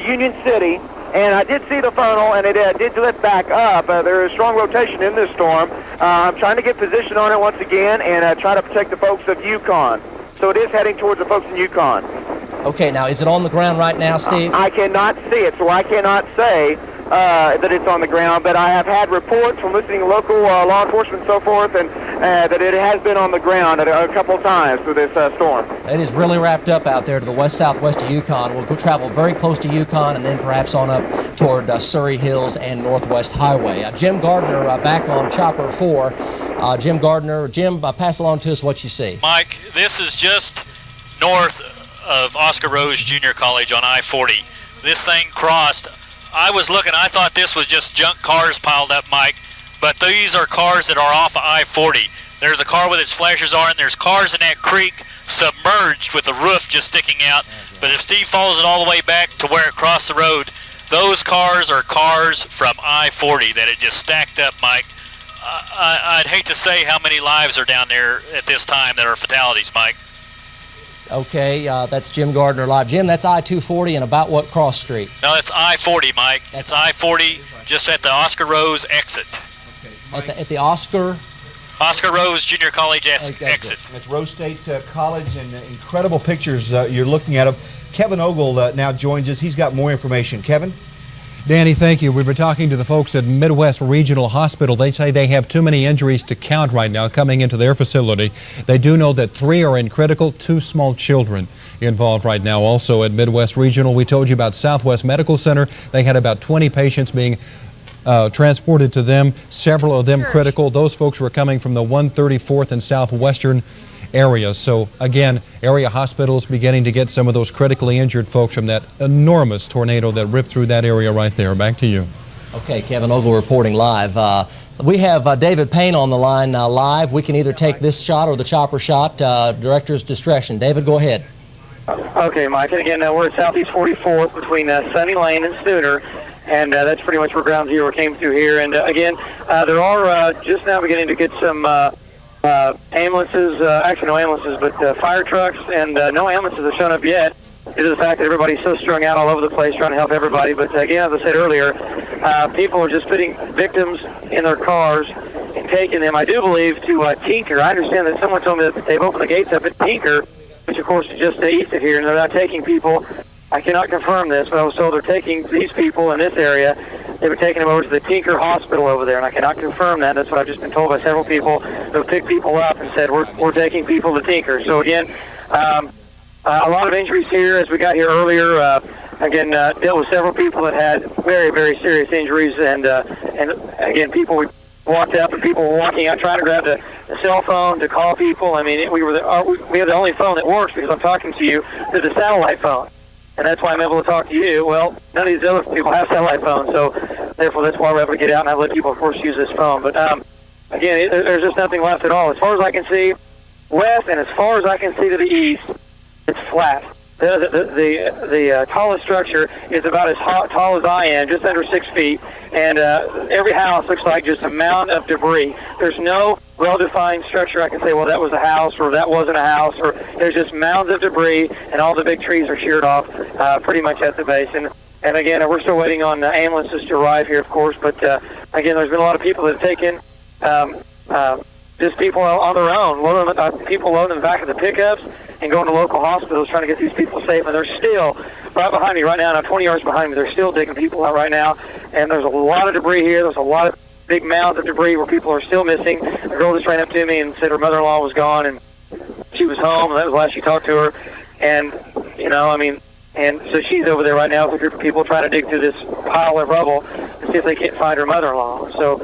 Union City. And I did see the funnel, and it did lift back up. There is strong rotation in this storm. I'm trying to get position on it once again and try to protect the folks of Yukon. So it is heading towards the folks in Yukon. Okay, now is it on the ground right now, Steve? I cannot see it, so I cannot say that it's on the ground, but I have had reports from listening to local law enforcement and so forth, and that it has been on the ground a couple times through this storm. It is really wrapped up out there to the west-southwest of Yukon. We'll go travel very close to Yukon and then perhaps on up toward Surrey Hills and Northwest Highway. Jim Gardner back on Chopper 4. Jim Gardner, Jim, pass along to us what you see. Mike, this is just north of Oscar Rose Junior College on I-40. This thing crossed. I was looking, I thought this was just junk cars piled up, Mike, but these are cars that are off of I-40. There's a car with its flashers on, and there's cars in that creek submerged with the roof just sticking out. But if Steve follows it all the way back to where it crossed the road, those cars are cars from I-40 that it just stacked up, Mike. I'd hate to say how many lives are down there at this time that are fatalities, Mike. Okay, that's Jim Gardner live. Jim, that's I-240 and about what cross street? No, it's I-40, Mike. It's I-40 just at the Oscar Rose exit. At the Oscar Rose Junior College exit. It's Rose State College, and incredible pictures you're looking at of. Kevin Ogle now joins us. He's got more information. Kevin? Danny, thank you. We've been talking to the folks at Midwest Regional Hospital. They say they have too many injuries to count right now coming into their facility. They do know that 3 are in critical, 2 small children involved right now. Also at Midwest Regional, we told you about Southwest Medical Center. They had about 20 patients being transported to them, several of them critical. Those folks were coming from the 134th and Southwestern areas. So again, area hospitals beginning to get some of those critically injured folks from that enormous tornado that ripped through that area right there. Back to you. Okay, Kevin Ogle reporting live. We have David Payne on the line live. We can either take this shot or the chopper shot. Director's discretion. David, go ahead. Okay, Mike. And again, we're at Southeast 44th between Sunny Lane and Studer. And that's pretty much where ground zero came through here. And again, there are just now beginning to get some ambulances, actually no ambulances, but fire trucks, and no ambulances have shown up yet due to the fact that everybody's so strung out all over the place trying to help everybody. But again, as I said earlier, people are just putting victims in their cars and taking them, I do believe, to Tinker. I understand that someone told me that they've opened the gates up at Tinker, which of course is just east of here, and they're not taking people. I cannot confirm this, but I was told they're taking these people in this area. They were taking them over to the Tinker Hospital over there, and I cannot confirm that. That's what I've just been told by several people who picked people up and said, we're taking people to Tinker. So again, a lot of injuries here as we got here earlier. Again, dealt with several people that had very, very serious injuries, and again, people walked up, and people were walking out trying to grab the cell phone to call people. I mean, we have the only phone that works because I'm talking to you through the satellite phone. And that's why I'm able to talk to you. Well, none of these other people have satellite phones, so therefore that's why we're able to get out, and I let people, of course, use this phone. But again, there's just nothing left at all. As far as I can see west, and as far as I can see to the east, it's flat. The tallest structure is about as tall as I am, just under 6 feet, and every house looks like just a mound of debris. There's no well-defined structure I can say, well, that was a house, or that wasn't a house, or there's just mounds of debris, and all the big trees are sheared off pretty much at the base. And again, we're still waiting on ambulances to arrive here, of course, but again, there's been a lot of people that have taken just people on their own, people loading in the back of the pickups and going to local hospitals trying to get these people safe, and they're still right behind me right now, 20 yards behind me, they're still digging people out right now, and there's a lot of debris here, there's a lot of big mounds of debris where people are still missing. A girl just ran up to me and said her mother-in-law was gone, and she was home, and that was the last she talked to her, and, you know, I mean, and so she's over there right now with a group of people trying to dig through this pile of rubble and see if they can't find her mother-in-law. So,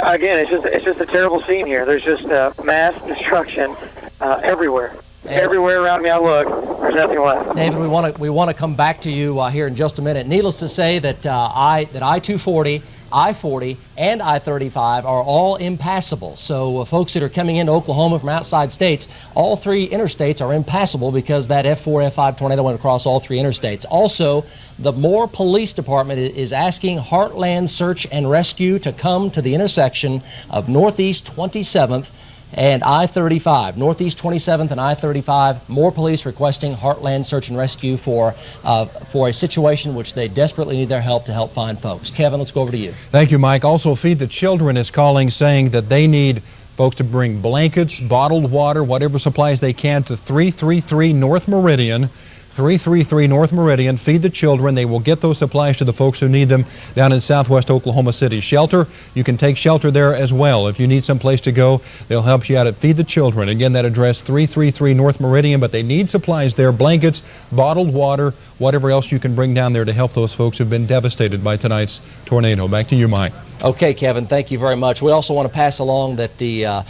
again, it's just a terrible scene here. There's just mass destruction everywhere. Everywhere around me I look, there's nothing left. David, we want to come back to you here in just a minute. Needless to say that I-240, I-40, and I-35 are all impassable. So folks that are coming into Oklahoma from outside states, all three interstates are impassable because that F4, F5 tornado went across all three interstates. Also, the Moore Police Department is asking Heartland Search and Rescue to come to the intersection of Northeast 27th and I-35, Northeast 27th and I-35. More police requesting Heartland Search and Rescue for a situation which they desperately need their help to help find folks. Kevin, let's go over to you. Thank you, Mike. Also, Feed the Children is calling, saying that they need folks to bring blankets, bottled water, whatever supplies they can to 333 North Meridian. 333 North Meridian. Feed the Children. They will get those supplies to the folks who need them down in southwest Oklahoma City. Shelter, you can take shelter there as well. If you need some place to go, they'll help you out at Feed the Children. Again, that address 333 North Meridian, but they need supplies there, blankets, bottled water, whatever else you can bring down there to help those folks who've been devastated by tonight's tornado. Back to you, Mike. Okay, Kevin, thank you very much. We also want to pass along that the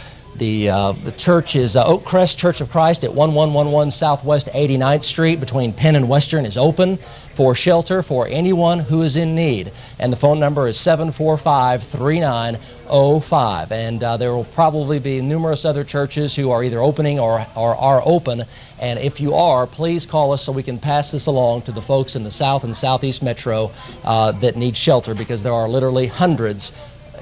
church is Oak Crest Church of Christ at 1111 Southwest 89th Street between Penn and Western is open for shelter for anyone who is in need. And the phone number is 745-3905. And there will probably be numerous other churches who are either opening or are open. And if you are, please call us so we can pass this along to the folks in the South and Southeast Metro that need shelter, because there are literally hundreds,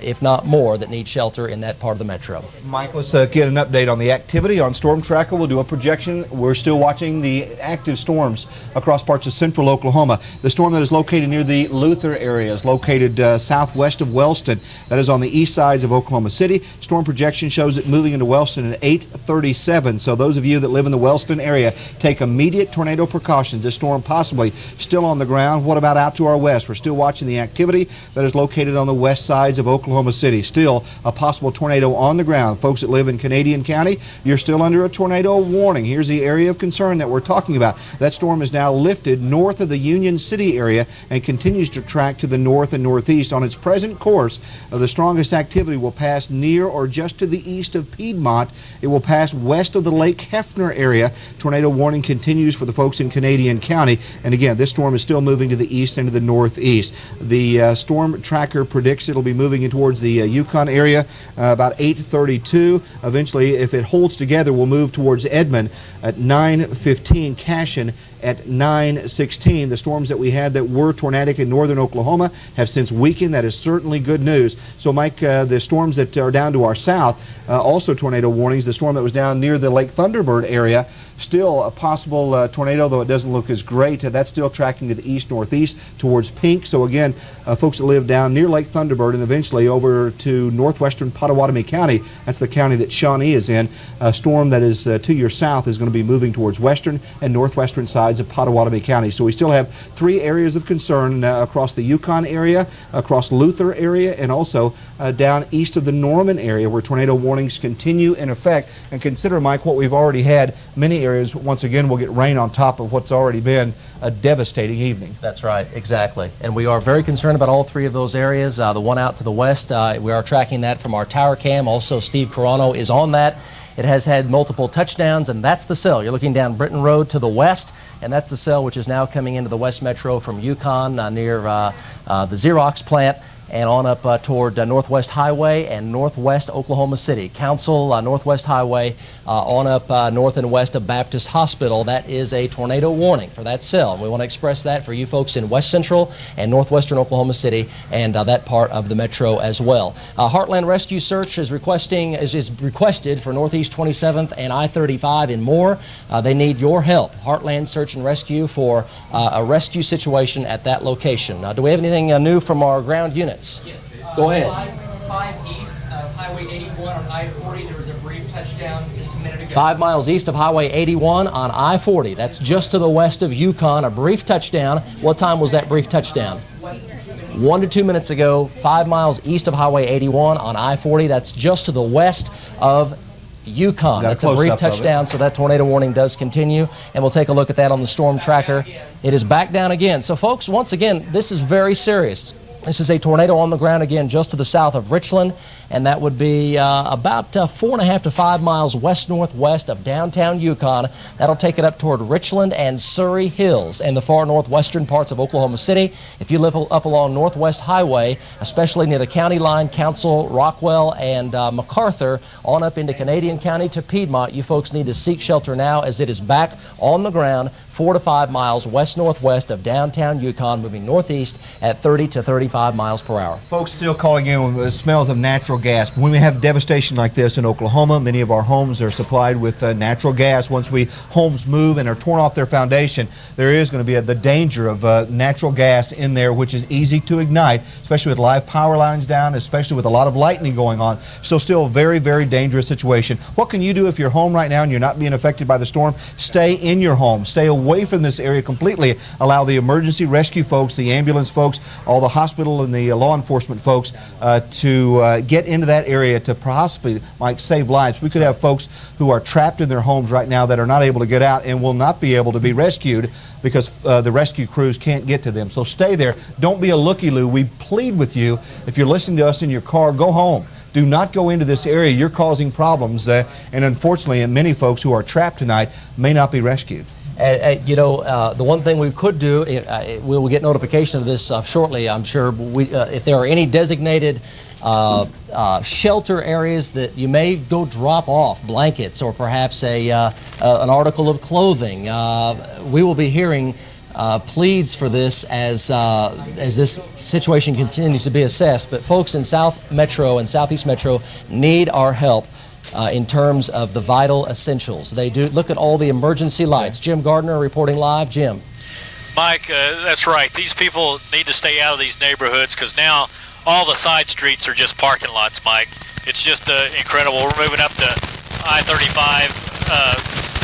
if not more, that need shelter in that part of the metro. Mike, let's get an update on the activity on Storm Tracker. We'll do a projection. We're still watching the active storms across parts of central Oklahoma. The storm that is located near the Luther area is located southwest of Wellston. That is on the east sides of Oklahoma City. Storm projection shows it moving into Wellston at 8:37. So those of you that live in the Wellston area, take immediate tornado precautions. This storm possibly still on the ground. What about out to our west? We're still watching the activity that is located on the west sides of Oklahoma City. Still a possible tornado on the ground. Folks that live in Canadian County, you're still under a tornado warning. Here's the area of concern that we're talking about. That storm is now lifted north of the Union City area and continues to track to the north and northeast. On its present course, the strongest activity will pass near or just to the east of Piedmont. It will pass west of the Lake Hefner area. Tornado warning continues for the folks in Canadian County. And again, this storm is still moving to the east and to the northeast. The storm tracker predicts it'll be moving towards the Yukon area about 8:32. Eventually, if it holds together, we'll move towards Edmond at 9:15, Cashin at 9:16. The storms that we had that were tornadic in northern Oklahoma have since weakened. That is certainly good news. So, Mike, the storms that are down to our south, also tornado warnings. The storm that was down near the Lake Thunderbird area, still a possible tornado, though it doesn't look as great. That's still tracking to the east-northeast towards Pink. So again, folks that live down near Lake Thunderbird and eventually over to northwestern Pottawatomie County, that's the county that Shawnee is in, a storm that is to your south is going to be moving towards western and northwestern sides of Pottawatomie County. So we still have three areas of concern across the Yukon area, across Luther area, and also down east of the Norman area, where tornado warnings continue in effect. And consider, Mike, what we've already had many areas, once again, will get rain on top of what's already been a devastating evening. That's right, exactly. And we are very concerned about all three of those areas. The one out to the west, we are tracking that from our tower cam. Also, Steve Carano is on that. It has had multiple touchdowns, and that's the cell. You're looking down Britton Road to the west, and that's the cell which is now coming into the West Metro from Yukon near the Xerox plant, and on up toward Northwest Highway and Northwest Oklahoma City. Council, Northwest Highway, on up north and west of Baptist Hospital. That is a tornado warning for that cell. And we want to express that for you folks in West Central and Northwestern Oklahoma City and that part of the metro as well. Heartland Rescue Search is requested for Northeast 27th and I-35 and more. They need your help. Heartland Search and Rescue for a rescue situation at that location. Do we have anything new from our ground units? Yes. Go ahead. 5 east of Highway 81 on I-40, there was a brief touchdown just a minute ago. 5 miles east of Highway 81 on I-40. That's just to the west of Yukon. A brief touchdown. What time was that brief touchdown? 1 to 2 minutes ago. 5 miles east of Highway 81 on I-40. That's just to the west of Yukon. That's a brief touchdown, so that tornado warning does continue, and we'll take a look at that on the storm tracker. It is back down again. So, folks, once again, this is very serious. This is a tornado on the ground again just to the south of Richland, and that would be about 4.5 to 5 miles west-northwest of downtown Yukon. That'll take it up toward Richland and Surrey Hills and the far northwestern parts of Oklahoma City. If you live up along Northwest Highway, especially near the county line, Council, Rockwell, and MacArthur, on up into Canadian County to Piedmont, you folks need to seek shelter now as it is back on the ground 4 to 5 miles west-northwest of downtown Yukon, moving northeast at 30 to 35 miles per hour. Folks still calling in with smells of natural gas. When we have devastation like this in Oklahoma, many of our homes are supplied with natural gas. Once homes move and are torn off their foundation, there is going to be the danger of natural gas in there, which is easy to ignite, especially with live power lines down, especially with a lot of lightning going on. So still a very, very dangerous situation. What can you do if you're home right now and you're not being affected by the storm? Stay in your home. Stay away from this area completely. Allow the emergency rescue folks, the ambulance folks, all the hospital and the law enforcement folks to get into that area to possibly save lives. We could have folks who are trapped in their homes right now that are not able to get out and will not be able to be rescued because the rescue crews can't get to them. So stay there. Don't be a looky-loo. We plead with you, if you're listening to us in your car, go home. Do not go into this area. You're causing problems, and unfortunately, many folks who are trapped tonight may not be rescued. You know, the one thing we could do, we will get notification of this shortly, I'm sure. If there are any designated shelter areas that you may go drop off, blankets or perhaps an article of clothing, we will be hearing pleads for this as this situation continues to be assessed. But folks in South Metro and Southeast Metro need our help in terms of the vital essentials. They do look at all the emergency lights. Jim Gardner reporting live. Jim. Mike, that's right. These people need to stay out of these neighborhoods because now all the side streets are just parking lots, Mike. It's just incredible. We're moving up to I-35.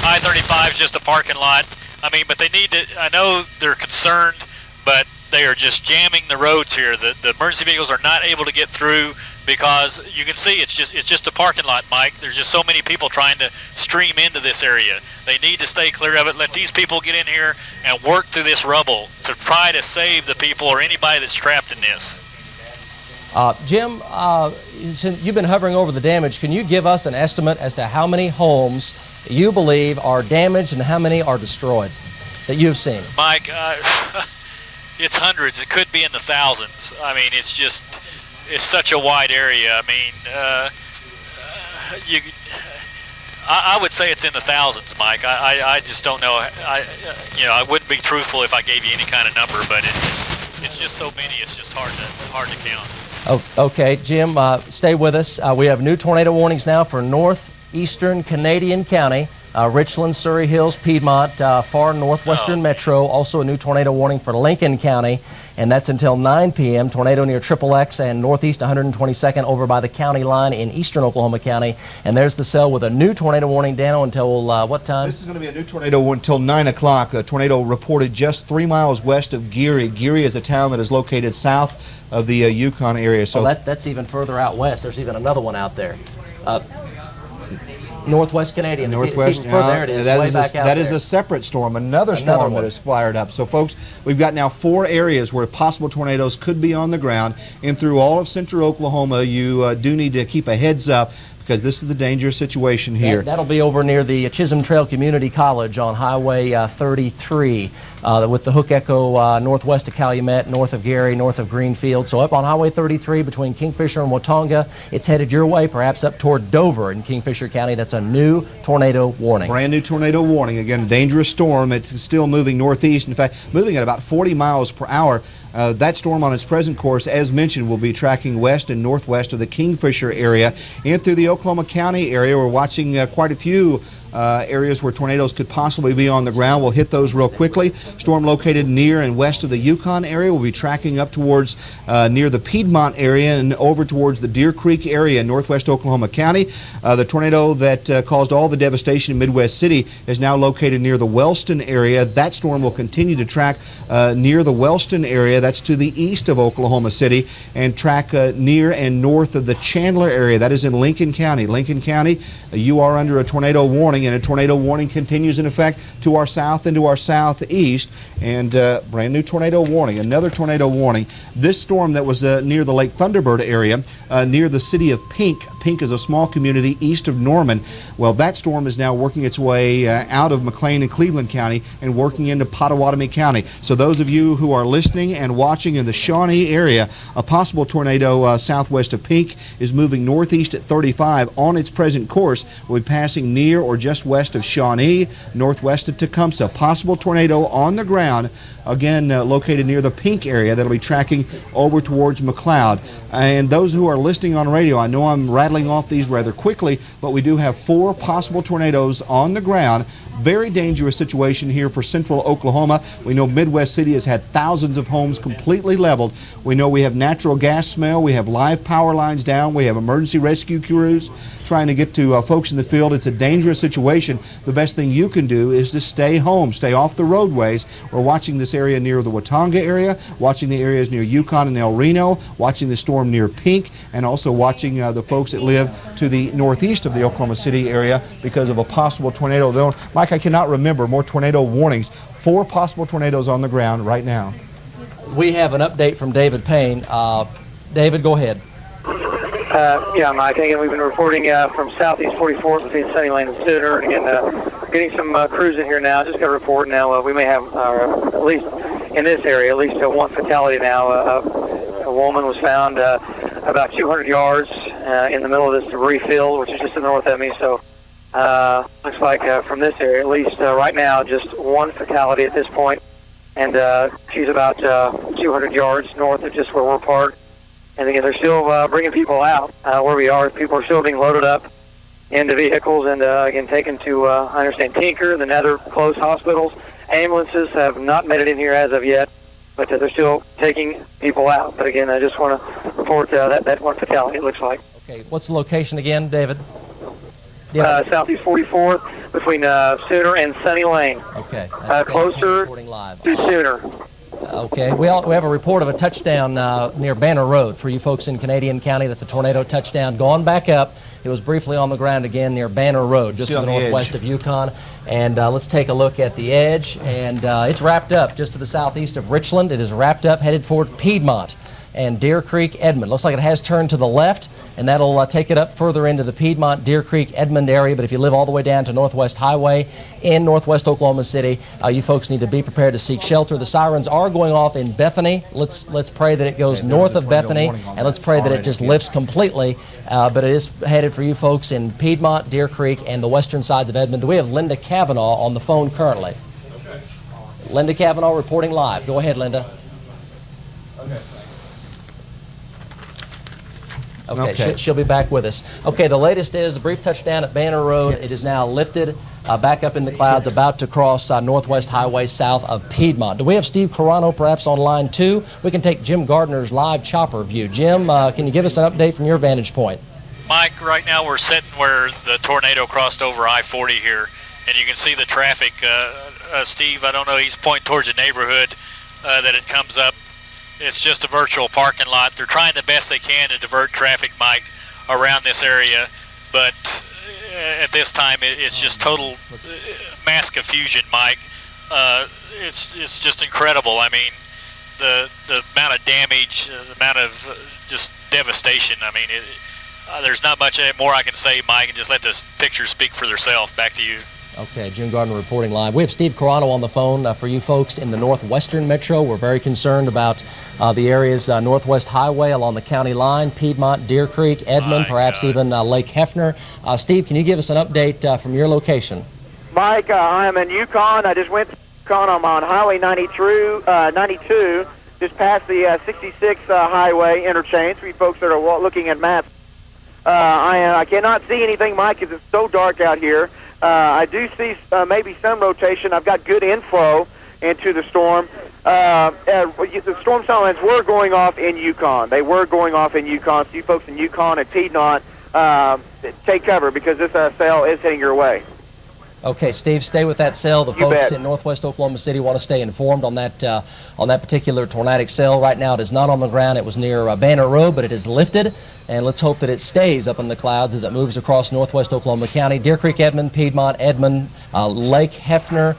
I-35 is just a parking lot. I mean, but they need to, I know they're concerned, but they are just jamming the roads here. The emergency vehicles are not able to get through because you can see it's just a parking lot, Mike. There's just so many people trying to stream into this area. They need to stay clear of it. Let these people get in here and work through this rubble to try to save the people or anybody that's trapped in this. Jim, you've been hovering over the damage. Can you give us an estimate as to how many homes you believe are damaged and how many are destroyed that you've seen? Mike, it's hundreds. It could be in the thousands. I mean, it's such a wide area. I mean, I would say it's in the thousands, Mike. I just don't know. I wouldn't be truthful if I gave you any kind of number, but it's just so many. It's just hard to count. Oh, okay, Jim, stay with us. We have new tornado warnings now for northeastern Canadian County, Richland, Surrey Hills, Piedmont, far northwestern Metro. Also a new tornado warning for Lincoln County, and that's until 9 p.m. Tornado near XXX and northeast 122nd over by the county line in eastern Oklahoma County. And there's the cell with a new tornado warning down until what time? This is going to be a new tornado until 9 o'clock. A tornado reported just 3 miles west of Geary. Geary is a town that is located south of the Yukon area. So that's even further out west. There's even another one out there. Northwest Canadian. Northwest. It's even further. There it is. Way back out that there. is a separate storm, another storm that is fired up. So, folks, we've got now 4 areas where possible tornadoes could be on the ground. And through all of central Oklahoma, you do need to keep a heads up, because this is the dangerous situation here. That'll be over near the Chisholm Trail Community College on Highway 33 with the Hook Echo northwest of Calumet, north of Gary, north of Greenfield. So up on Highway 33 between Kingfisher and Watonga, it's headed your way, perhaps up toward Dover in Kingfisher County. That's a new tornado warning. Brand new tornado warning. Again, a dangerous storm. It's still moving northeast. In fact, moving at about 40 miles per hour. That storm on its present course, as mentioned, will be tracking west and northwest of the Kingfisher area and through the Oklahoma County area. We're watching quite a few areas where tornadoes could possibly be on the ground. We'll hit those real quickly. Storm located near and west of the Yukon area will be tracking up towards near the Piedmont area and over towards the Deer Creek area in northwest Oklahoma County. The tornado that caused all the devastation in Midwest City is now located near the Wellston area. That storm will continue to track near the Wellston area. That's to the east of Oklahoma City, and track near and north of the Chandler area. That is in Lincoln County. Lincoln County, you are under a tornado warning, and a tornado warning continues in effect to our south and to our southeast. And brand new tornado warning, another tornado warning. This storm that was near the Lake Thunderbird area, near the city of Pink. Pink is a small community east of Norman. Well, that storm is now working its way out of McLean and Cleveland County and working into Pottawatomie County. So those of you who are listening and watching in the Shawnee area, a possible tornado southwest of Pink is moving northeast at 35 on its present course. Will be passing near or just west of Shawnee, northwest of Tecumseh. Possible tornado on the ground, again located near the Pink area, that'll be tracking over towards McLeod. And those who are listening on radio, I know I'm rattling off these rather quickly, but we do have 4 possible tornadoes on the ground. Very dangerous situation here for central Oklahoma. We know Midwest City has had thousands of homes completely leveled. We know we have natural gas smell. We have live power lines down. We have emergency rescue crews trying to get to folks in the field. It's a dangerous situation. The best thing you can do is to stay home, stay off the roadways. We're watching this area near the Watonga area, watching the areas near Yukon and El Reno, watching the storm near Pink, and also watching the folks that live to the northeast of the Oklahoma City area because of a possible tornado. Though, Mike, I cannot remember more tornado warnings. 4 possible tornadoes on the ground right now. We have an update from David Payne. David, go ahead. Yeah, Mike, again, we've been reporting from southeast 44th between Sunny Lane and Sooner. Again, getting some crews in here now. Just got a report now. We may have, at least in this area, at least 1 fatality now. A woman was found about 200 yards in the middle of this debris field, which is just to the north of me. So looks like from this area, at least right now, just 1 fatality at this point. And she's about 200 yards north of just where we're parked. And again, they're still bringing people out where we are. People are still being loaded up into vehicles and, again, taken to, I understand, Tinker and then other close hospitals. Ambulances have not made it in here as of yet, but they're still taking people out. But again, I just want to report that 1 fatality, it looks like. Okay, what's the location again, David? Southeast 44th between Sooner and Sunny Lane. Okay. Closer to Sooner. Okay, we have a report of a touchdown near Banner Road for you folks in Canadian County. That's a tornado touchdown. Gone back up. It was briefly on the ground again near Banner Road, just to the northwest of Yukon. And let's take a look at the edge. And it's wrapped up just to the southeast of Richland. It is wrapped up, headed toward Piedmont and Deer Creek, Edmond. Looks like it has turned to the left, and that'll take it up further into the Piedmont, Deer Creek, Edmond area. But if you live all the way down to Northwest Highway in northwest Oklahoma City, you folks need to be prepared to seek shelter. The sirens are going off in Bethany. Let's pray that it goes north of Bethany, and let's pray that it just lifts completely. But it is headed for you folks in Piedmont, Deer Creek, and the western sides of Edmond. We have Linda Cavanaugh on the phone currently. Linda Cavanaugh reporting live. Go ahead, Linda. Okay. She'll be back with us. Okay, the latest is a brief touchdown at Banner Road. It is now lifted back up in the clouds, about to cross Northwest Highway south of Piedmont. Do we have Steve Carano perhaps on line 2? We can take Jim Gardner's live chopper view. Jim, can you give us an update from your vantage point? Mike, right now we're sitting where the tornado crossed over I-40 here, and you can see the traffic. Steve, I don't know, he's pointing towards the neighborhood that it comes up. It's just a virtual parking lot. They're trying the best they can to divert traffic, Mike, around this area. But at this time, it's just total mass confusion, Mike. It's just incredible. I mean, the amount of damage, the amount of just devastation. I mean, there's not much more I can say, Mike, and just let the pictures speak for themselves. Back to you. Okay, June Gardner reporting live. We have Steve Carano on the phone for you folks in the northwestern metro. We're very concerned about the areas Northwest Highway along the county line, Piedmont, Deer Creek, Edmond, perhaps even Lake Hefner. Steve, can you give us an update from your location? Mike, I am in Yukon. I just went to Yukon. I'm on Highway 92, just past the 66 highway interchange for you folks that are looking at maps. I cannot see anything, Mike, because it's so dark out here. I do see maybe some rotation. I've got good inflow into the storm. The storm signs were going off in Yukon. They were going off in Yukon. So you folks in Yukon and Piedmont, take cover because this cell is heading your way. Okay, Steve, stay with that cell. The You folks bet. in northwest Oklahoma City want to stay informed on that particular tornadic cell. Right now, it is not on the ground. It was near Banner Road, but it is lifted, and let's hope that it stays up in the clouds as it moves across northwest Oklahoma County. Deer Creek, Edmond, Piedmont, Edmond, Lake Hefner,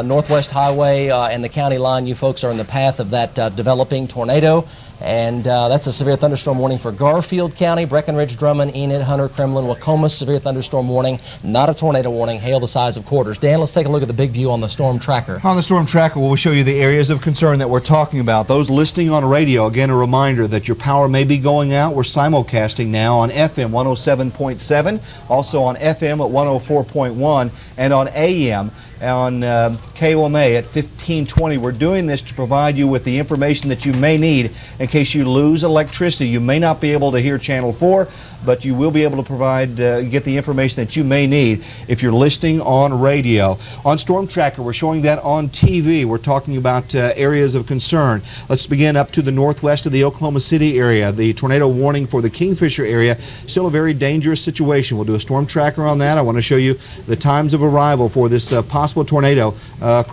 Northwest Highway, and the county line. You folks are in the path of that developing tornado. And that's a severe thunderstorm warning for Garfield County, Breckenridge, Drummond, Enid, Hunter, Kremlin, Wacomas. Severe thunderstorm warning, not a tornado warning. Hail the size of quarters. Dan, let's take a look at the big view on the storm tracker. On the storm tracker, we'll show you the areas of concern that we're talking about. Those listening on radio, again, a reminder that your power may be going out. We're simulcasting now on FM 107.7, also on FM at 104.1, and on AM on KOMA at 1520. We're doing this to provide you with the information that you may need in case you lose electricity. You may not be able to hear Channel 4, but you will be able to provide, get the information that you may need if you're listening on radio. On Storm Tracker, we're showing that on TV. We're talking about areas of concern. Let's begin up to the northwest of the Oklahoma City area. The tornado warning for the Kingfisher area, still a very dangerous situation. We'll do a Storm Tracker on that. I want to show you the times of arrival for this possible tornado across